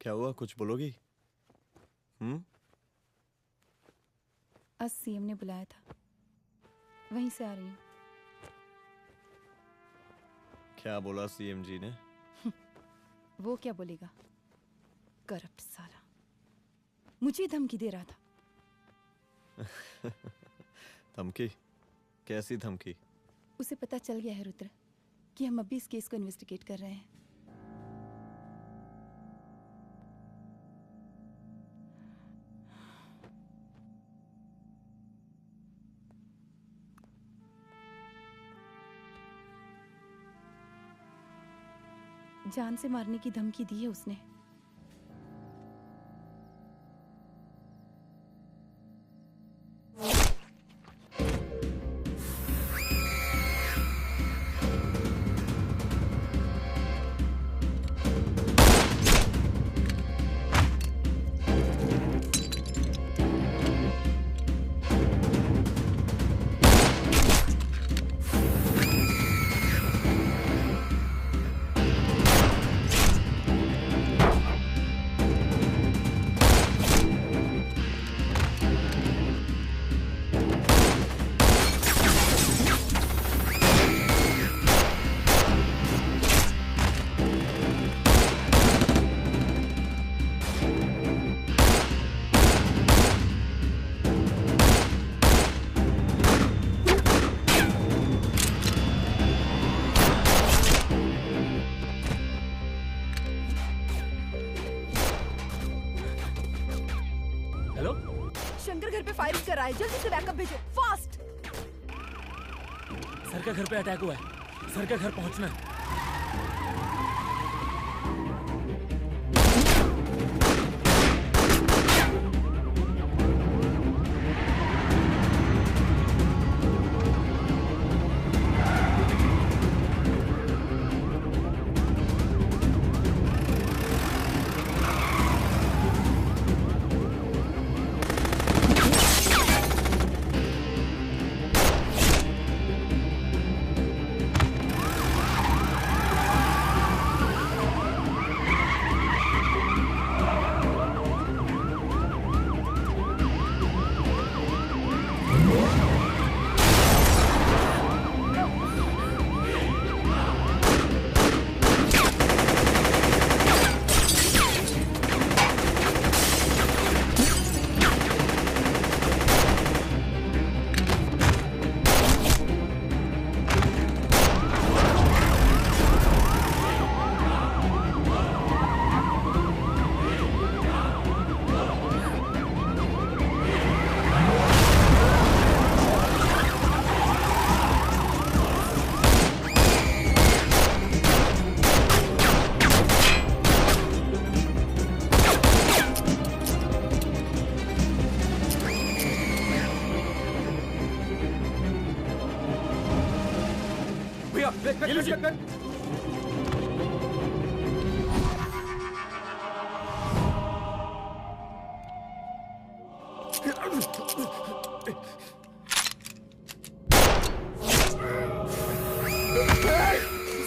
C: क्या हुआ, कुछ बोलोगी?
M: आज सीएम ने बुलाया था, वहीं से आ रही हूँ।
C: क्या बोला सीएम जी ने?
M: वो क्या बोलेगा, करप्ट साला, मुझे धमकी दे रहा था।
C: धमकी? कैसी धमकी?
M: उसे पता चल गया है रुद्र कि हम अभी इस केस को इन्वेस्टिगेट कर रहे हैं। जान से मारने की धमकी दी है उसने। जल्दी से बैकअप भेजो, फास्ट।
D: सर का घर पे अटैक हुआ है, सर का घर पहुंचना है।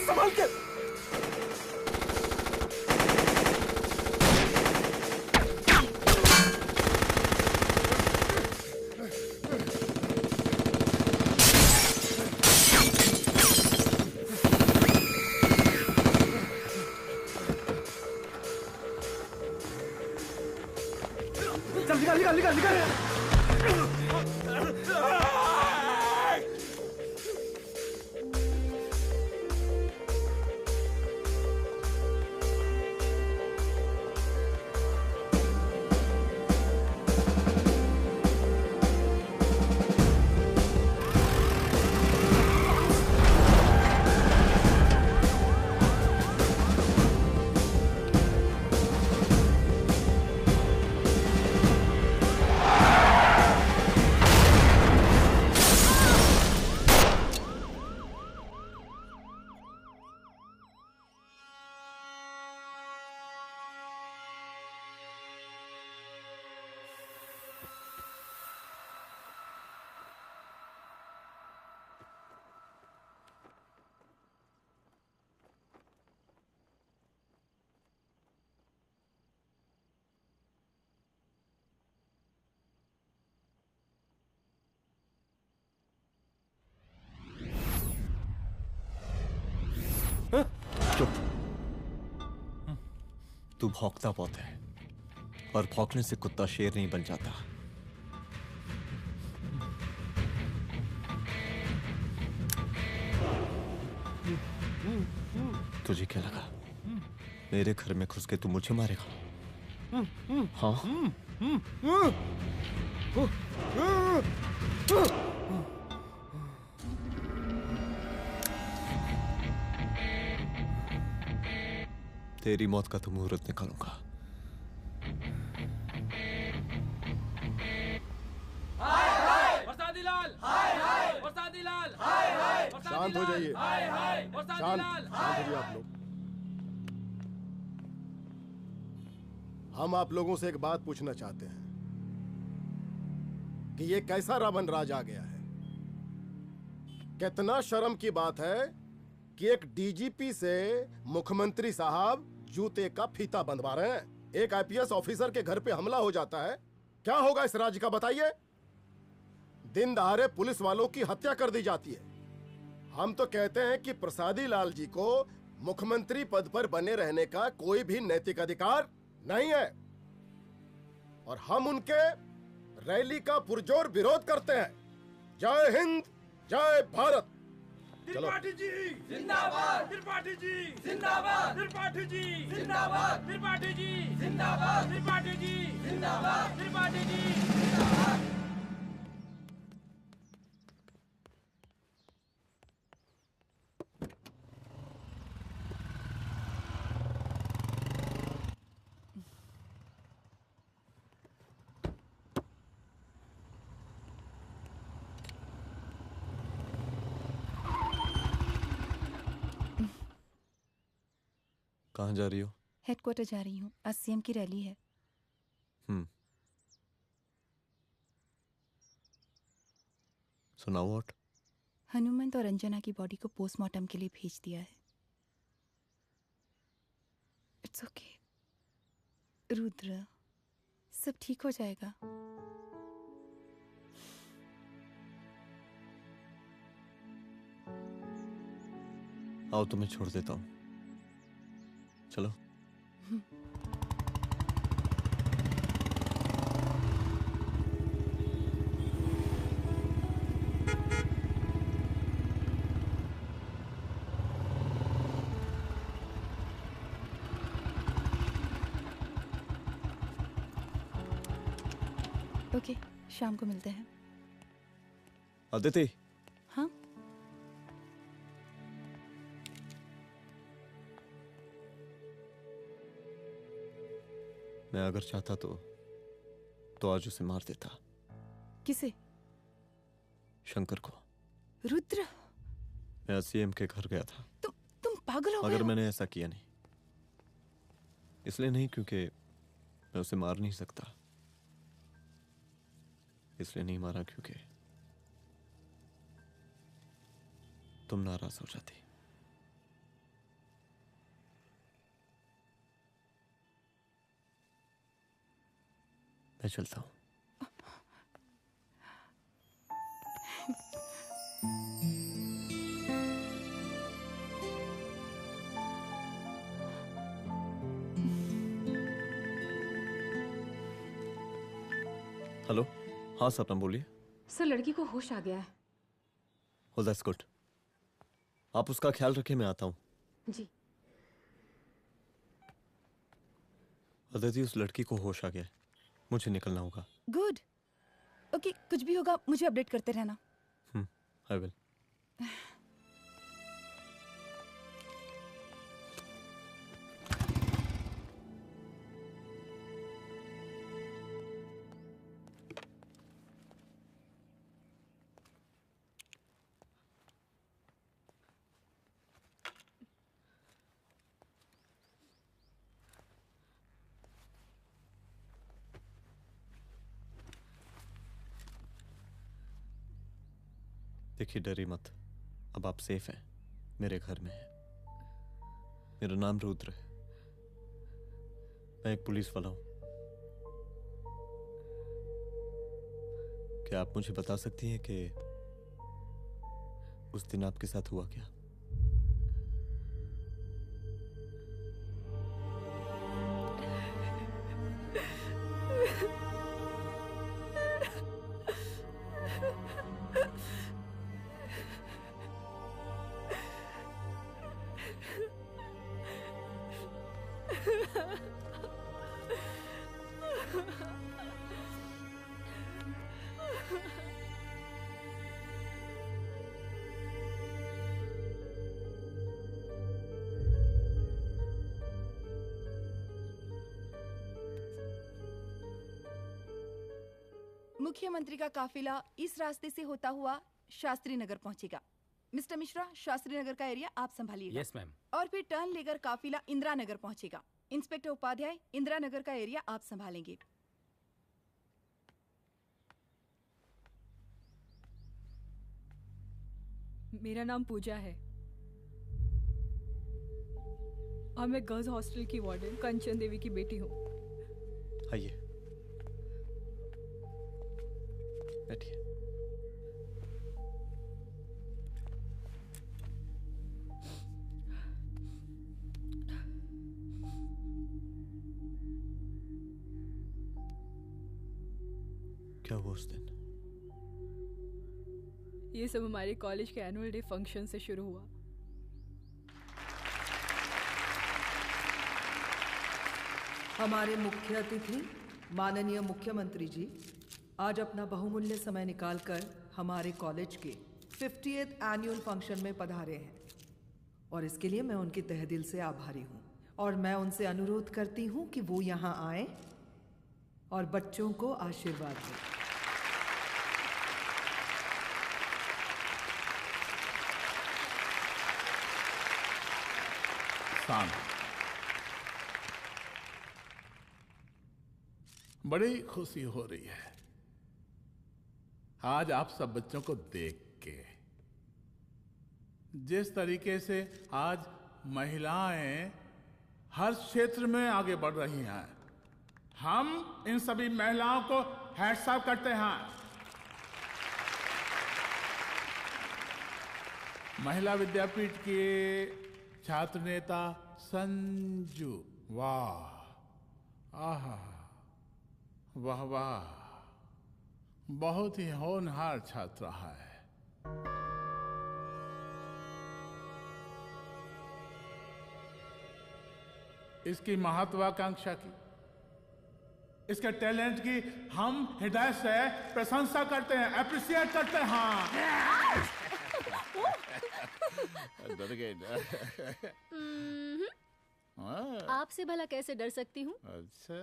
J: संभाल के।
T: चल निकाल निकाल निकाल निकाल।
C: चुप। तू भौंकता बहुत है और भौंकने से कुत्ता शेर नहीं बन जाता। तुझे क्या लगा मेरे घर में घुस के तू मुझे मारेगा? हाँ? तेरी मौत का तो मुहूर्त निकालूंगा।
J: शांत हो जाइए। शांत हो जाइए आप लोग। हम आप लोगों से एक बात पूछना चाहते हैं कि ये कैसा रावण राज आ गया है। कितना शर्म की बात है कि एक डीजीपी से मुख्यमंत्री साहब जूते का फीता बंधवा रहे हैं। एक आईपीएस ऑफिसर के घर पे हमला हो जाता है, क्या होगा इस राज्य का बताइए? दिन दहाड़े पुलिस वालों की हत्या कर दी जाती है। हम तो कहते हैं कि प्रसादी लाल जी को मुख्यमंत्री पद पर बने रहने का कोई भी नैतिक अधिकार नहीं है और हम उनके रैली का पुरजोर विरोध करते हैं। जय हिंद, जय भारत।
T: त्रिपाठी जी जिंदाबाद, त्रिपाठी जी जिंदाबाद, त्रिपाठी जी जिंदाबाद, त्रिपाठी जी जिंदाबाद, त्रिपाठी जी जिंदाबाद, त्रिपाठी जी जिंदाबाद।
C: कहाँ जा रही हो?
M: हेडक्वार्टर जा रही हूँ, आज सीएम की रैली है।
C: सुनाओ व्हाट?
M: हनुमंत और अंजना की बॉडी को पोस्टमार्टम के लिए भेज दिया है। इट्स ओके रुद्र, सब ठीक हो जाएगा।
C: आओ तुम्हें छोड़ देता हूँ, चलो।
M: ओके, शाम को मिलते हैं।
C: अदिति।
M: हाँ?
C: मैं अगर चाहता तो आज उसे मार देता।
M: किसे?
C: शंकर को।
M: रुद्र,
C: मैं सीएम के घर गया था।
M: तुम पागल हो गए
C: मगर
M: हो?
C: मैंने ऐसा किया नहीं। इसलिए नहीं क्योंकि मैं उसे मार नहीं सकता, इसलिए नहीं मारा क्योंकि तुम नाराज हो जाती। मैं चलता हूं। हेलो, हाँ सपना बोलिए।
U: सर, लड़की को होश आ गया है।
C: Oh, that's good. आप उसका ख्याल रखिए, मैं आता हूँ।
U: जी।
C: अदिति, उस लड़की को होश आ गया है, मुझे निकलना होगा।
M: गुड। ओके, कुछ भी होगा मुझे अपडेट करते रहना।
C: I will. देखिए, डरिए मत, अब आप सेफ हैं, मेरे घर में हैं। मेरा नाम रुद्र है, मैं एक पुलिस वाला हूं। क्या आप मुझे बता सकती हैं कि उस दिन आपके साथ हुआ क्या?
M: मुख्यमंत्री का काफिला इस रास्ते से होता हुआ शास्त्री नगर पहुंचेगा। मिस्टर मिश्रा, शास्त्री नगर का एरिया आप संभालिएगा।
L: Yes ma'am.
M: और फिर टर्न लेकर काफिला इंदिरा नगर पहुंचेगा। इंस्पेक्टर उपाध्याय, इंदिरा नगर का एरिया आप संभालेंगे।
S: मेरा नाम पूजा है और मैं गर्ल्स हॉस्टल की वार्डन कंचन देवी की बेटी हूँ।
C: आइए, बैठिए। क्या हुआ उस दिन?
S: ये सब हमारे कॉलेज के एनुअल डे फंक्शन से शुरू हुआ।
A: हमारे मुख्य अतिथि माननीय मुख्यमंत्री जी आज अपना बहुमूल्य समय निकालकर हमारे कॉलेज के 50th एनुअल फंक्शन में पधारे हैं और इसके लिए मैं उनकी तहे दिल से आभारी हूँ और मैं उनसे अनुरोध करती हूँ कि वो यहाँ आए और बच्चों को आशीर्वाद दें।
K: बड़ी खुशी हो रही है आज आप सब बच्चों को देख के। जिस तरीके से आज महिलाएं हर क्षेत्र में आगे बढ़ रही हैं, हम इन सभी महिलाओं को हैट्स ऑफ करते हैं। महिला विद्यापीठ के छात्र नेता संजू, वाह, आहा, वाह वाह, बहुत ही होनहार छात्रा है। इसकी महत्वाकांक्षा की, इसके टैलेंट की हम हृदय से प्रशंसा करते हैं, अप्रिशिएट करते हैं। डर गए ना?
F: आपसे भला कैसे डर सकती हूँ?
K: अच्छा।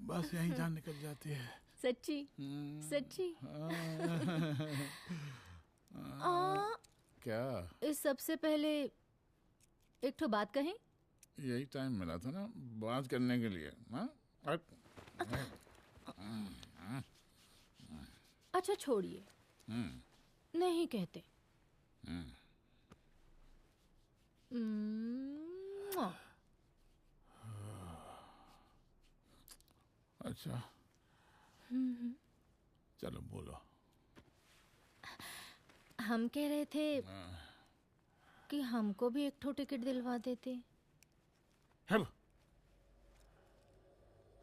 K: बस यही जान निकल जाती है।
F: सच्ची सच्ची।
K: क्या?
F: इस सबसे पहले एक ठो बात कहें?
K: यही टाइम मिला था ना बात करने के लिए।
F: अच्छा छोड़िए, नहीं कहते।
K: अच्छा चलो बोलो।
F: हम कह रहे थे कि हमको भी एक ठो टिकट दिलवा देते।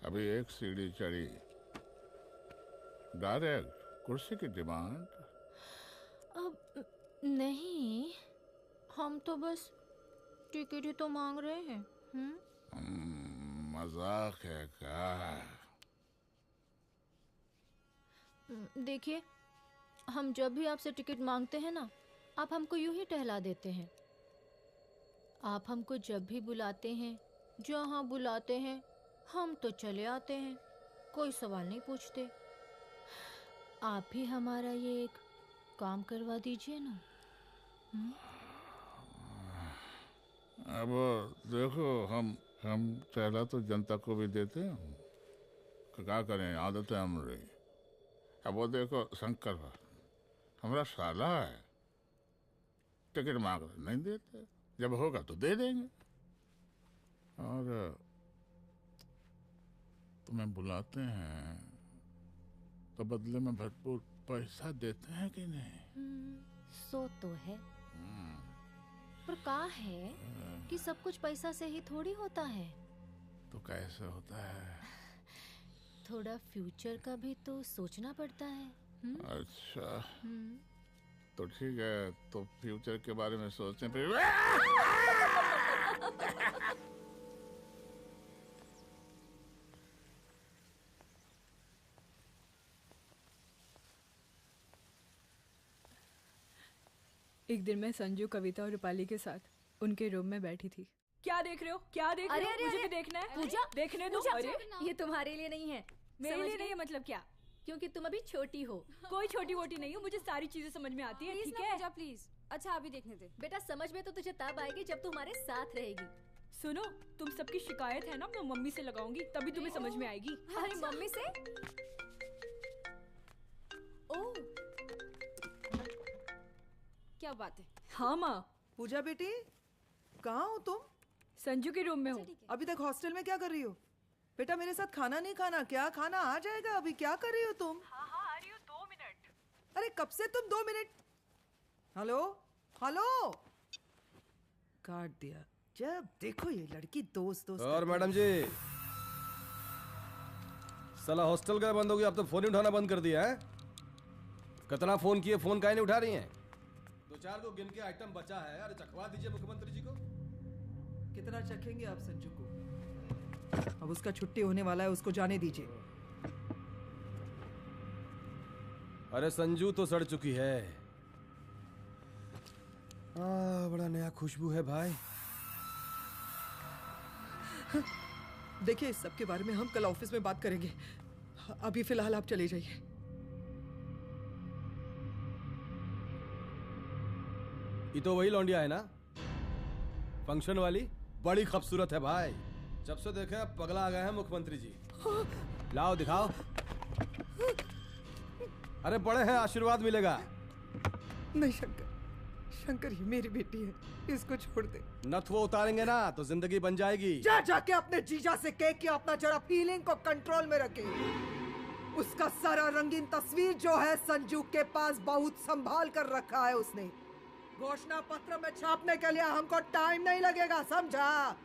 K: अभी एक सीढ़ी चढ़ी, डायरेक्ट कुर्सी की डिमांड?
F: अब नहीं, हम तो बस टिकट ही तो मांग रहे हैं।
K: मजाक है क्या?
F: देखिए, हम जब भी आपसे टिकट मांगते हैं ना, आप हमको यूं ही टहला देते हैं। आप हमको जब भी बुलाते हैं, जहाँ बुलाते हैं, हम तो चले आते हैं, कोई सवाल नहीं पूछते। आप भी हमारा ये एक काम करवा दीजिए ना।
K: अब देखो, हम टहला तो जनता को भी देते हैं, क्या करें, आदत है हमारी। अब वो देखो शंकर हमारा साला है, टिकट मांग रहे नहीं देते, जब होगा तो दे देंगे। और तुम्हें बुलाते हैं तो बदले में भरपूर पैसा देते हैं कि नहीं?
F: सो तो है, पर का है कि सब कुछ पैसा से ही थोड़ी होता है।
K: तो कैसे होता है?
F: थोड़ा फ्यूचर का भी तो सोचना पड़ता है।
K: अच्छा तो ठीक है, तो फ्यूचर के बारे में सोचते हैं फिर।
S: एक दिन मैं संजू, कविता और रूपाली के साथ उनके रूम में बैठी थी।
E: क्या देख रहे हो? क्या देख रहे हो?
F: अरे,
E: मुझे
F: अरे,
E: भी देखना है।
F: पूजा,
E: देखने दो। अरे
F: ये तुम्हारे लिए नहीं है।
E: मेरे
F: समझ
E: लिए
F: गई?
E: नहीं है मतलब क्या?
F: क्योंकि तुम अभी छोटी हो।
E: कोई छोटी वोटी नहीं हो, मुझे सारी चीजें समझ में आती है।
S: Please
E: ठीक
S: ना
E: है
S: पूजा, प्लीज। अच्छा अभी देखने दे।
F: बेटा समझ में तो तुझे तब आएगी जब तू हमारे साथ रहेगी।
E: सुनो, तुम सबकी शिकायत है ना, मैं मम्मी से लगाऊंगी, तभी तुम्हें समझ में आएगी।
F: अरे मम्मी से?
S: ओह, क्या बात है।
E: हाँ माँ।
A: पूजा बेटी, कहाँ हो तुम?
E: संजू के रूम में हूँ।
A: अभी तक हॉस्टल में क्या कर रही हो? बेटा मेरे साथ खाना नहीं खाना क्या? खाना आ जाएगा, अभी क्या कर रही हो तुम?
E: हाँ हाँ आ रही हूँ, 2 मिनट।
A: अरे कब से तुम 2 मिनट? हेलो हेलो, काट दिया। जब देखो ये लड़की दोस्त
I: और
A: करती
I: मैडम
A: है।
I: जी, साला हॉस्टल का बंद हो गया, अब तो फोन ही उठाना बंद कर दिया है। कितना फोन किए, फोन काहे नहीं उठा रही हैं? 2-4 को गिन के आइटम बचा है, अरे चखवा दीजिए मुख्यमंत्री जी को।
A: कितना चखेंगे आप संजू को? अब उसका छुट्टी होने वाला है, उसको जाने दीजिए।
I: अरे संजू तो सड़ चुकी है। बड़ा नया खुशबू है भाई।
A: देखिए इस सब के बारे में हम कल ऑफिस में बात करेंगे, अभी फिलहाल आप चले जाइए।
I: ये तो वही लौंडिया है ना, फंक्शन वाली? बड़ी खूबसूरत है भाई, जब से देखे पगला आ गए हैं मुख्यमंत्री जी। लाओ दिखाओ। अरे बड़े हैं, आशीर्वाद मिलेगा।
A: नहीं शंकर, शंकर ये मेरी बेटी है, इसको छोड़ दे।
I: नथ वो उतारेंगे ना तो जिंदगी बन जाएगी।
A: जा जाके अपने जीजा से कह के अपना जरा फीलिंग को कंट्रोल में रखे। उसका सारा रंगीन तस्वीर जो है संजू के पास बहुत संभाल कर रखा है उसने। घोषणा पत्र में छापने के लिए हमको टाइम नहीं लगेगा, समझा?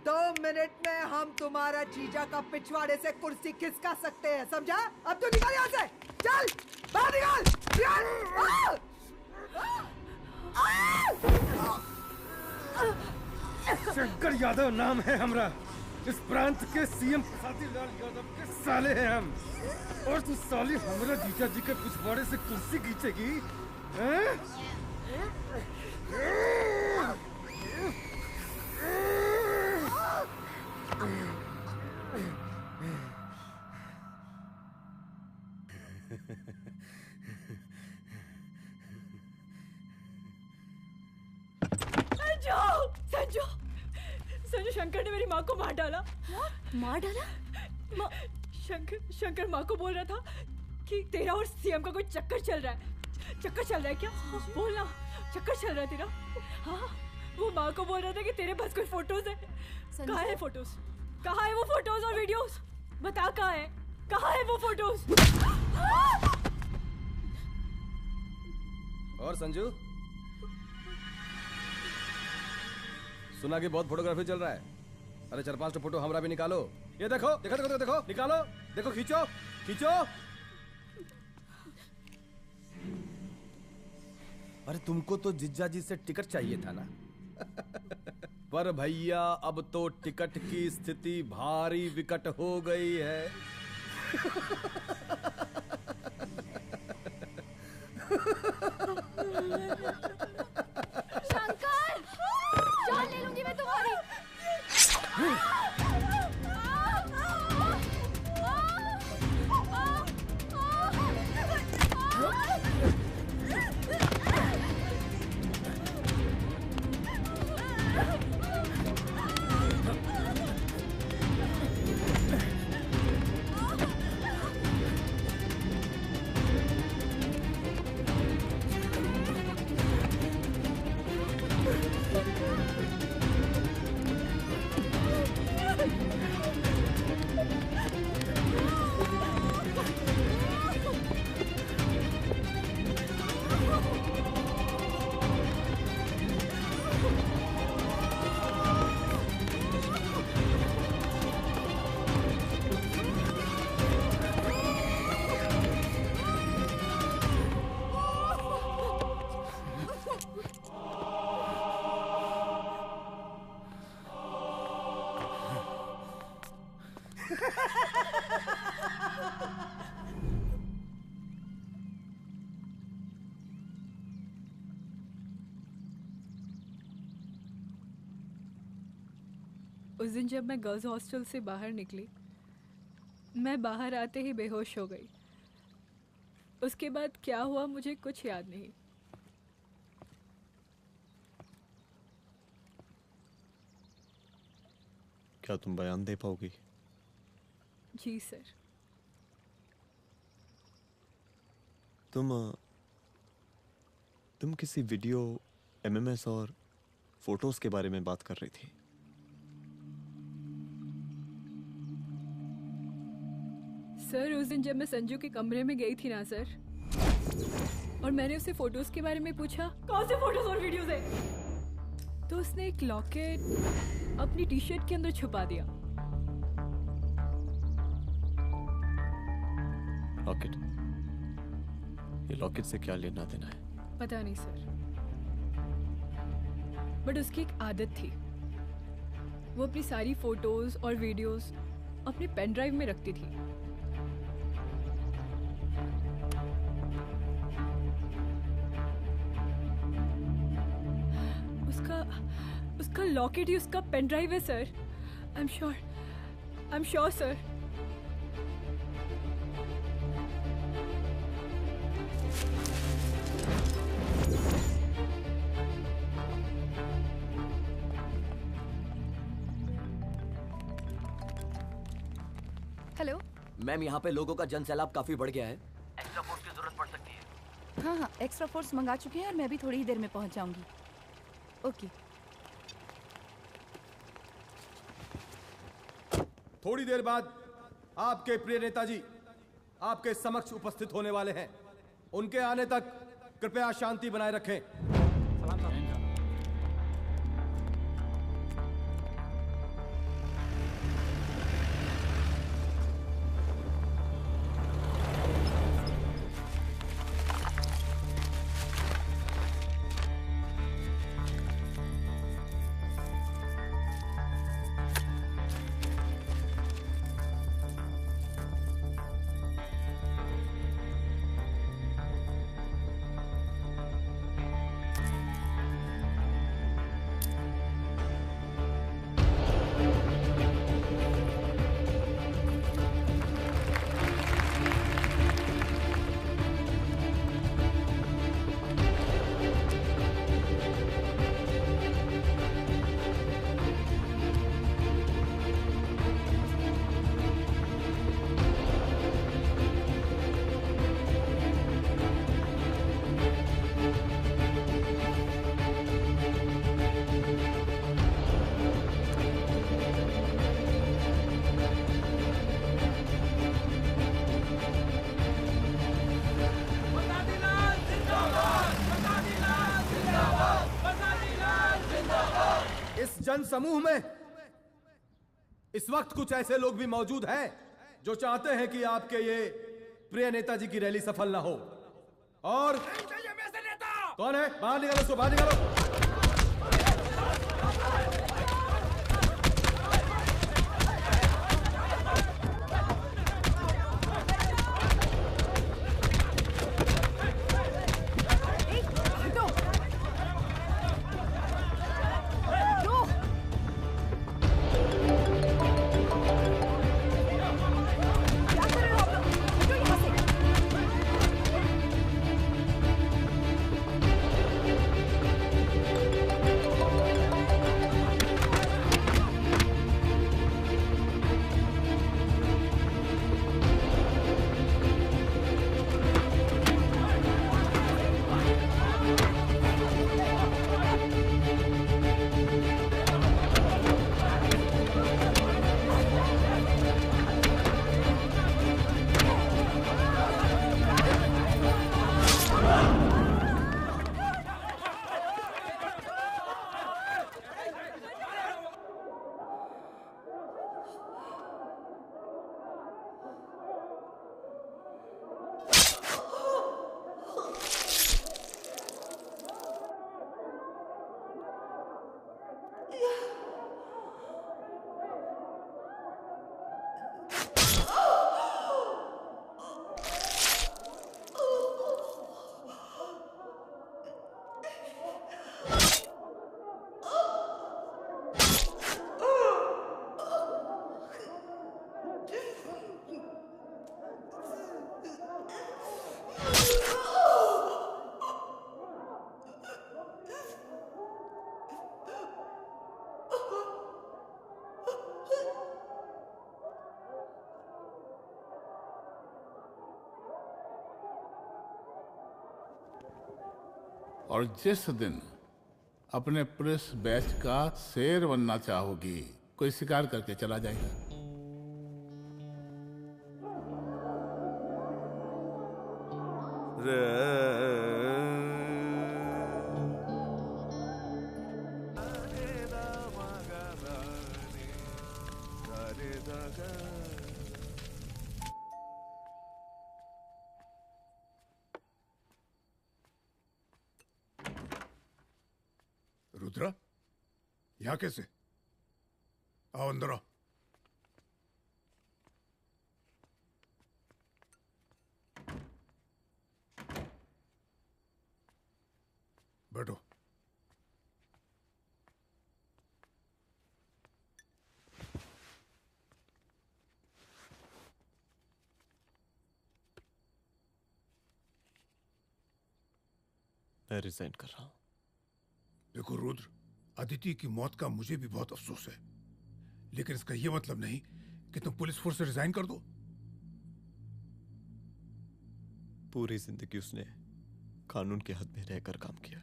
A: 2 मिनट में हम तुम्हारा जीजा का पिछवाड़े से कुर्सी खिसका सकते हैं, समझा? अब तो निकल यहाँ से, चल बाहर निकल।
I: शंकर यादव नाम है हमरा, इस प्रांत के सीएम प्रसादी लाल यादव के साले हैं हम। और तू साली हमरा जीजा जी के पिछवाड़े से कुर्सी खींचेगी?
E: संजू, संजू शंकर ने मेरी माँ को मार डाला।
F: मार डाला?
E: शंकर माँ को बोल रहा था कि तेरा और सीएम का कोई चक्कर चल रहा है। चक्कर चल रहा है क्या? बोलना, चक्कर चल रहा है तेरा? हाँ, वो माँ को बोल रहा था कि तेरे पास कोई फोटोज है। कहाँ है फोटोज? कहाँ है वो फोटोज और वीडियोस? बता कहाँ है? कहाँ है वो फोटोज?
I: और संजू, सुना कि बहुत फोटोग्राफी चल रहा है। अरे 4-5 तो फोटो हमरा भी निकालो। ये देखो देखो देखो देखो, निकालो, देखो, खींचो खींचो। अरे तुमको तो जिज्जा जी से टिकट चाहिए था ना? पर भैया अब तो टिकट की स्थिति भारी विकट हो गई है।
F: शंकर, जान ले लूंगी मैं तुम्हारी।
E: उस दिन जब मैं गर्ल्स हॉस्टल से बाहर निकली, मैं बाहर आते ही बेहोश हो गई। उसके बाद क्या हुआ मुझे कुछ याद नहीं।
C: क्या तुम बयान दे पाओगी?
E: जी सर।
C: तुम किसी वीडियो, एमएमएस और फोटोज के बारे में बात कर रही थी।
E: सर उस दिन जब मैं संजू के कमरे में गई थी ना सर, और मैंने उससे फोटोज के बारे में पूछा, कौन से फोटोज और वीडियोज है, तो उसने एक लॉकेट अपनी टी शर्ट के अंदर छुपा दिया।
C: लॉकेट? ये लॉकेट से क्या लेना देना है?
E: पता नहीं सर, बट उसकी एक आदत थी, वो अपनी सारी फोटोज और वीडियोस अपने पेन ड्राइव में रखती थी। उसका लॉकेट ही उसका पेन ड्राइव है sir. I am sure sir.
M: Hello
N: ma'am, यहाँ पे लोगों का जनसैलाब काफी बढ़ गया है। एक्स्ट्रा फोर्स की जरूरत पड़ सकती है।
M: हाँ हाँ, एक्स्ट्रा फोर्स मंगा चुके हैं और मैं भी थोड़ी ही देर में पहुंच जाऊंगी। ओके।
I: थोड़ी देर बाद आपके प्रिय नेताजी आपके समक्ष उपस्थित होने वाले हैं। उनके आने तक कृपया शांति बनाए रखें। जन समूह में इस वक्त कुछ ऐसे लोग भी मौजूद हैं जो चाहते हैं कि आपके ये प्रिय नेताजी की रैली सफल ना हो। और कौन है? बाहर निकालो उसको, बाहर निकालो।
K: और जिस दिन अपने पुलिस बैच का शेर बनना चाहोगी, कोई शिकार करके चला जाएगा।
Q: रुद्रा, यहाँ कैसे? आओ अंदर आओ। बैठो।
C: मैं रिजाइन कर रहा हूं।
Q: देखो रुद्र, अदिति की मौत का मुझे भी बहुत अफसोस है, लेकिन इसका यह मतलब नहीं कि तुम पुलिस फोर्स से रिजाइन कर दो।
C: पूरी जिंदगी उसने कानून के हद में रहकर काम किया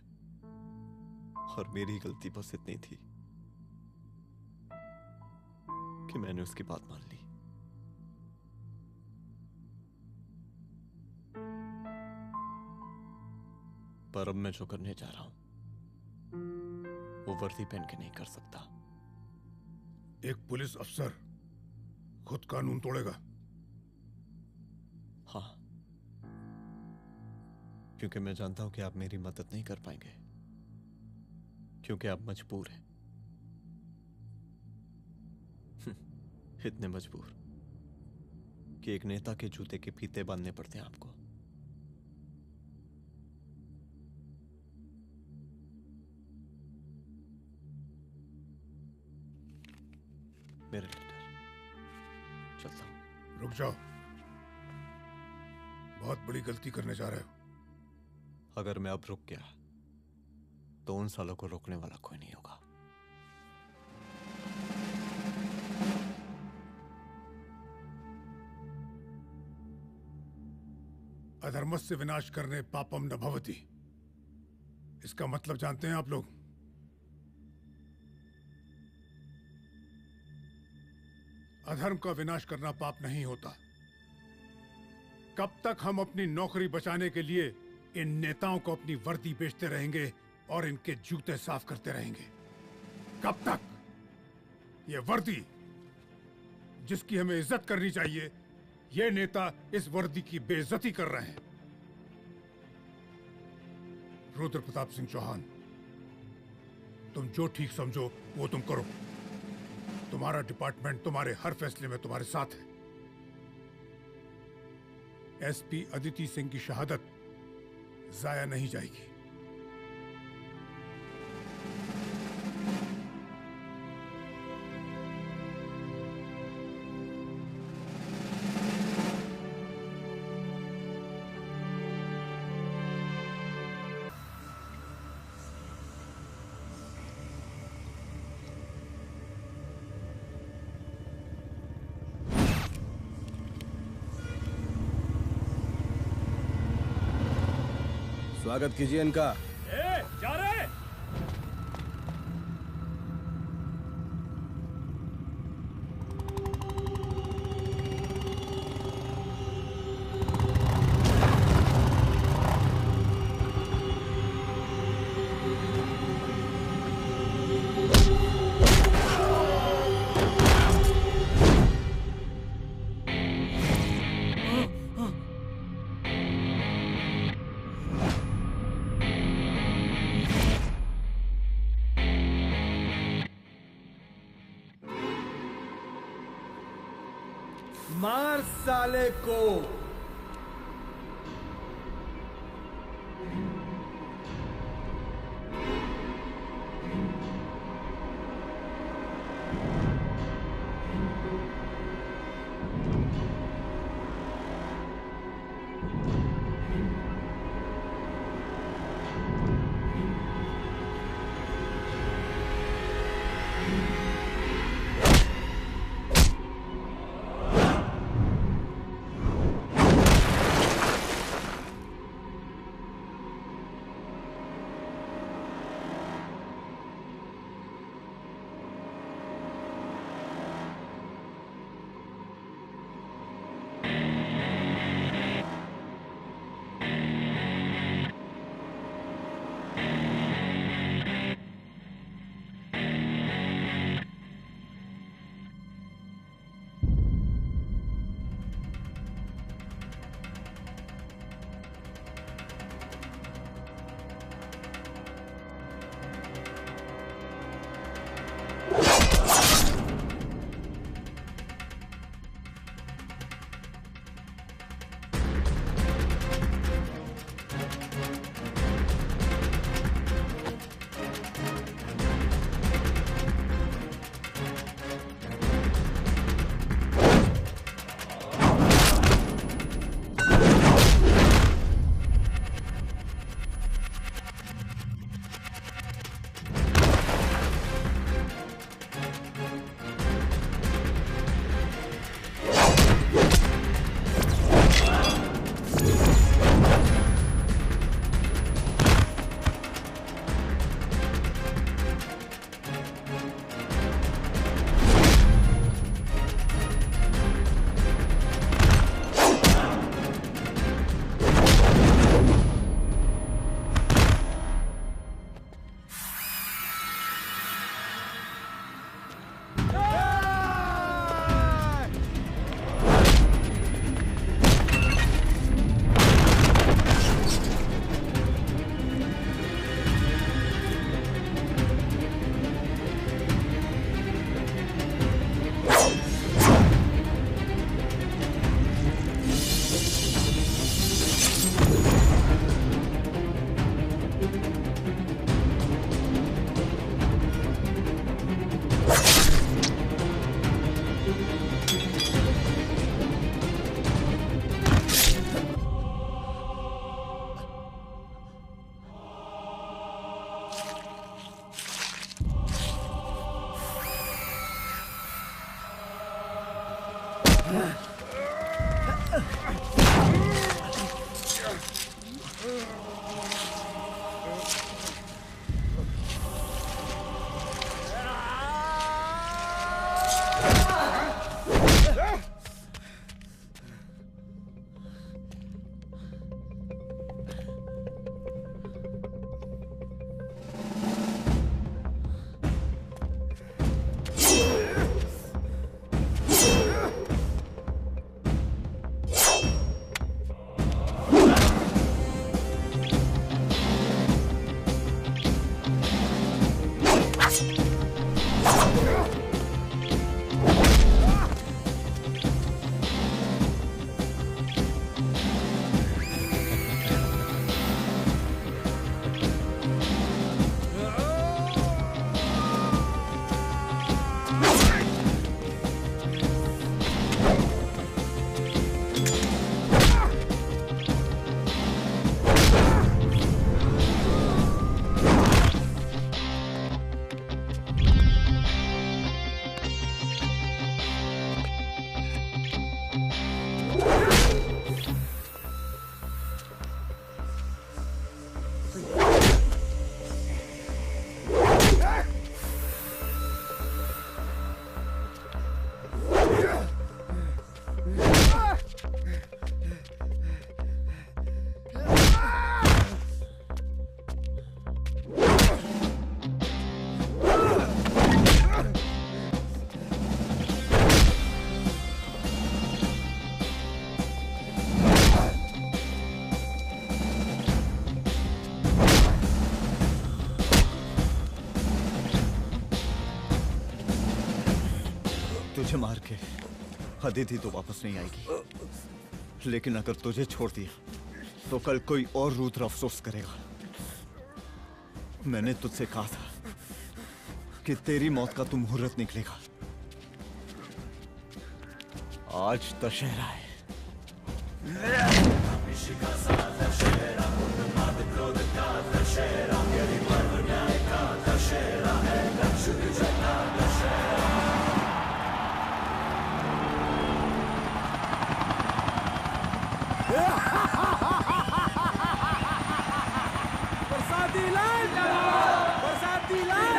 C: और मेरी गलती बस इतनी थी कि मैंने उसकी बात मान ली। पर अब मैं जो करने जा रहा हूं वो वर्दी पहन के नहीं कर सकता।
Q: एक पुलिस अफसर खुद कानून तोड़ेगा?
C: हाँ, क्योंकि मैं जानता हूं कि आप मेरी मदद नहीं कर पाएंगे, क्योंकि आप मजबूर हैं। इतने मजबूर कि एक नेता के जूते के फीते बांधने पड़ते हैं आपको। मेरे लीडर, चलता हूं।
Q: रुक जाओ, बहुत बड़ी गलती करने जा रहे हो।
C: अगर मैं अब रुक गया तो उन सालों को रोकने वाला कोई नहीं होगा।
Q: अधर्मस्य विनाश करने पापम न भवति, इसका मतलब जानते हैं आप लोग? अधर्म का विनाश करना पाप नहीं होता। कब तक हम अपनी नौकरी बचाने के लिए इन नेताओं को अपनी वर्दी बेचते रहेंगे और इनके जूते साफ करते रहेंगे? कब तक? ये वर्दी जिसकी हमें इज्जत करनी चाहिए, ये नेता इस वर्दी की बेइज्जती कर रहे हैं। रुद्र प्रताप सिंह चौहान, तुम जो ठीक समझो वो तुम करो। तुम्हारा डिपार्टमेंट तुम्हारे हर फैसले में तुम्हारे साथ है। एसपी अदिति सिंह की शहादत जाया नहीं जाएगी।
I: स्वागत कीजिए इनका।
T: जा रहे?
I: मार साले को।
P: तुझे मार के अदिति तो वापस नहीं आएगी, लेकिन अगर तुझे छोड़ दिया तो कल कोई और रुद्र अफसोस करेगा। मैंने तुझसे कहा था कि तेरी मौत का तो मुहूर्त निकलेगा। आज दशहरा है।
T: बरसाती लाल बरसाती लाल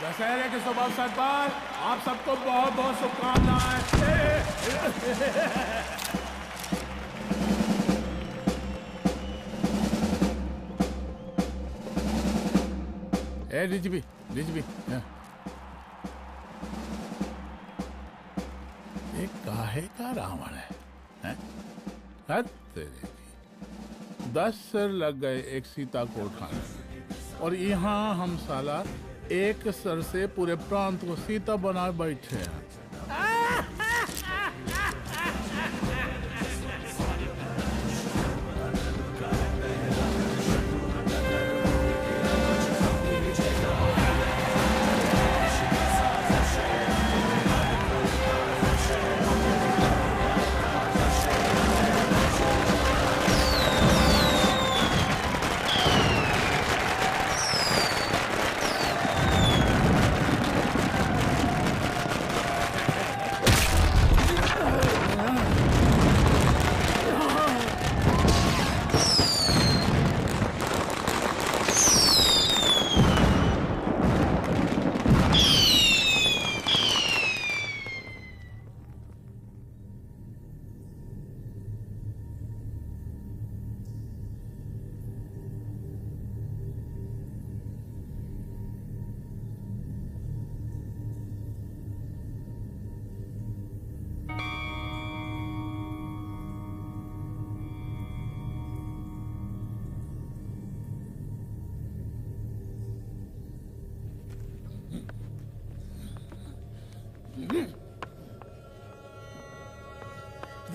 K: दशहरे के शुभ अवसर पर आप सबको बहुत बहुत शुभकामनाएं। ए रिजवी ये काहे का रावण है? हैं? हद तेरे की। 10 सिर लग गए एक सीता को उठाने में। और यहाँ हम साला एक सर से पूरे प्रांत को सीता बना बैठे हैं।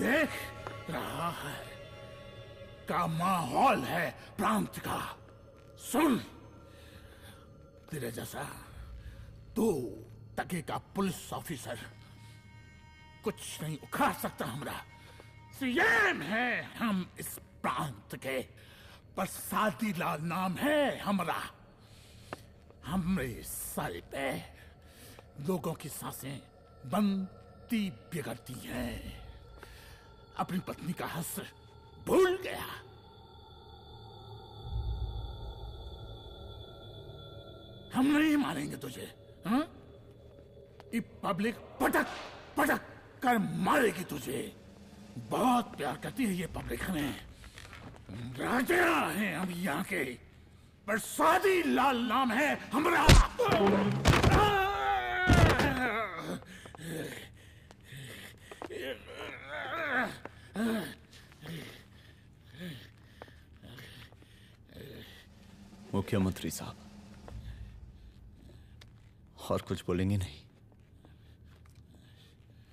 K: देख रहा है का माहौल है प्रांत का। सुन, तेरे जैसा 2 टके का पुलिस ऑफिसर कुछ नहीं उखाड़ सकता। हमरा सीएम है हम इस प्रांत के, प्रसादी लाल नाम है हमरा। हमरे सर पे लोगों की सांसें बनती बिगड़ती हैं। अपनी पत्नी का हंस भूल गया। हम नहीं मारेंगे तुझे। हाँ? ये पब्लिक पटक पटक कर मारेगी तुझे। बहुत प्यार करती है ये पब्लिक हमें। राजा हैं हम यहाँ के, प्रसादी लाल नाम है हमारा।
P: मुख्यमंत्री साहब, और कुछ बोलेंगे नहीं?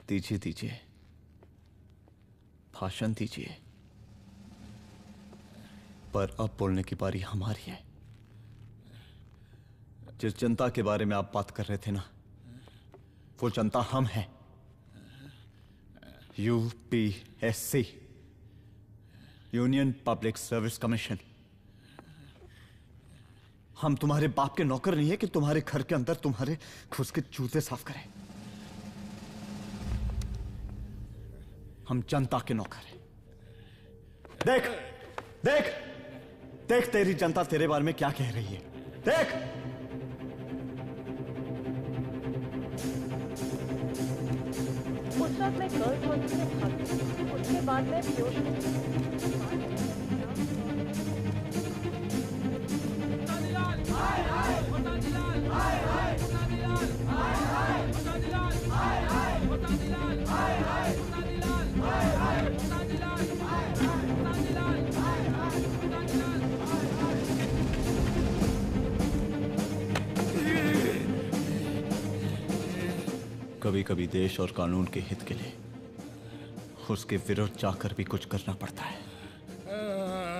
P: दीजिए दीजिए, भाषण दीजिए। पर अब बोलने की बारी हमारी है। जिस जनता के बारे में आप बात कर रहे थे ना, वो जनता हम हैं। UPSC, union public service commission. हम तुम्हारे बाप के नौकर नहीं है कि तुम्हारे घर के अंदर तुम्हारे खुद के जूते साफ करें। हम जनता के नौकर हैं। देख देख देख, तेरी जनता तेरे बारे में क्या कह रही है। देख,
O: उस वक्त मैं गर्ल्स हॉस्टल में भागी। उसके बाद मैं बेहोश
P: कभी कभी देश और कानून के हित के लिए उसके विरुद्ध जाकर भी कुछ करना पड़ता है।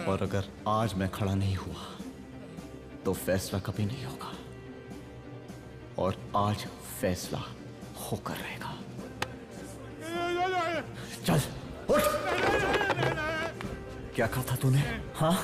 P: और अगर आज मैं खड़ा नहीं हुआ तो फैसला कभी नहीं होगा, और आज फैसला होकर रहेगा। चल उठ। क्या कहा था तूने? हाँ?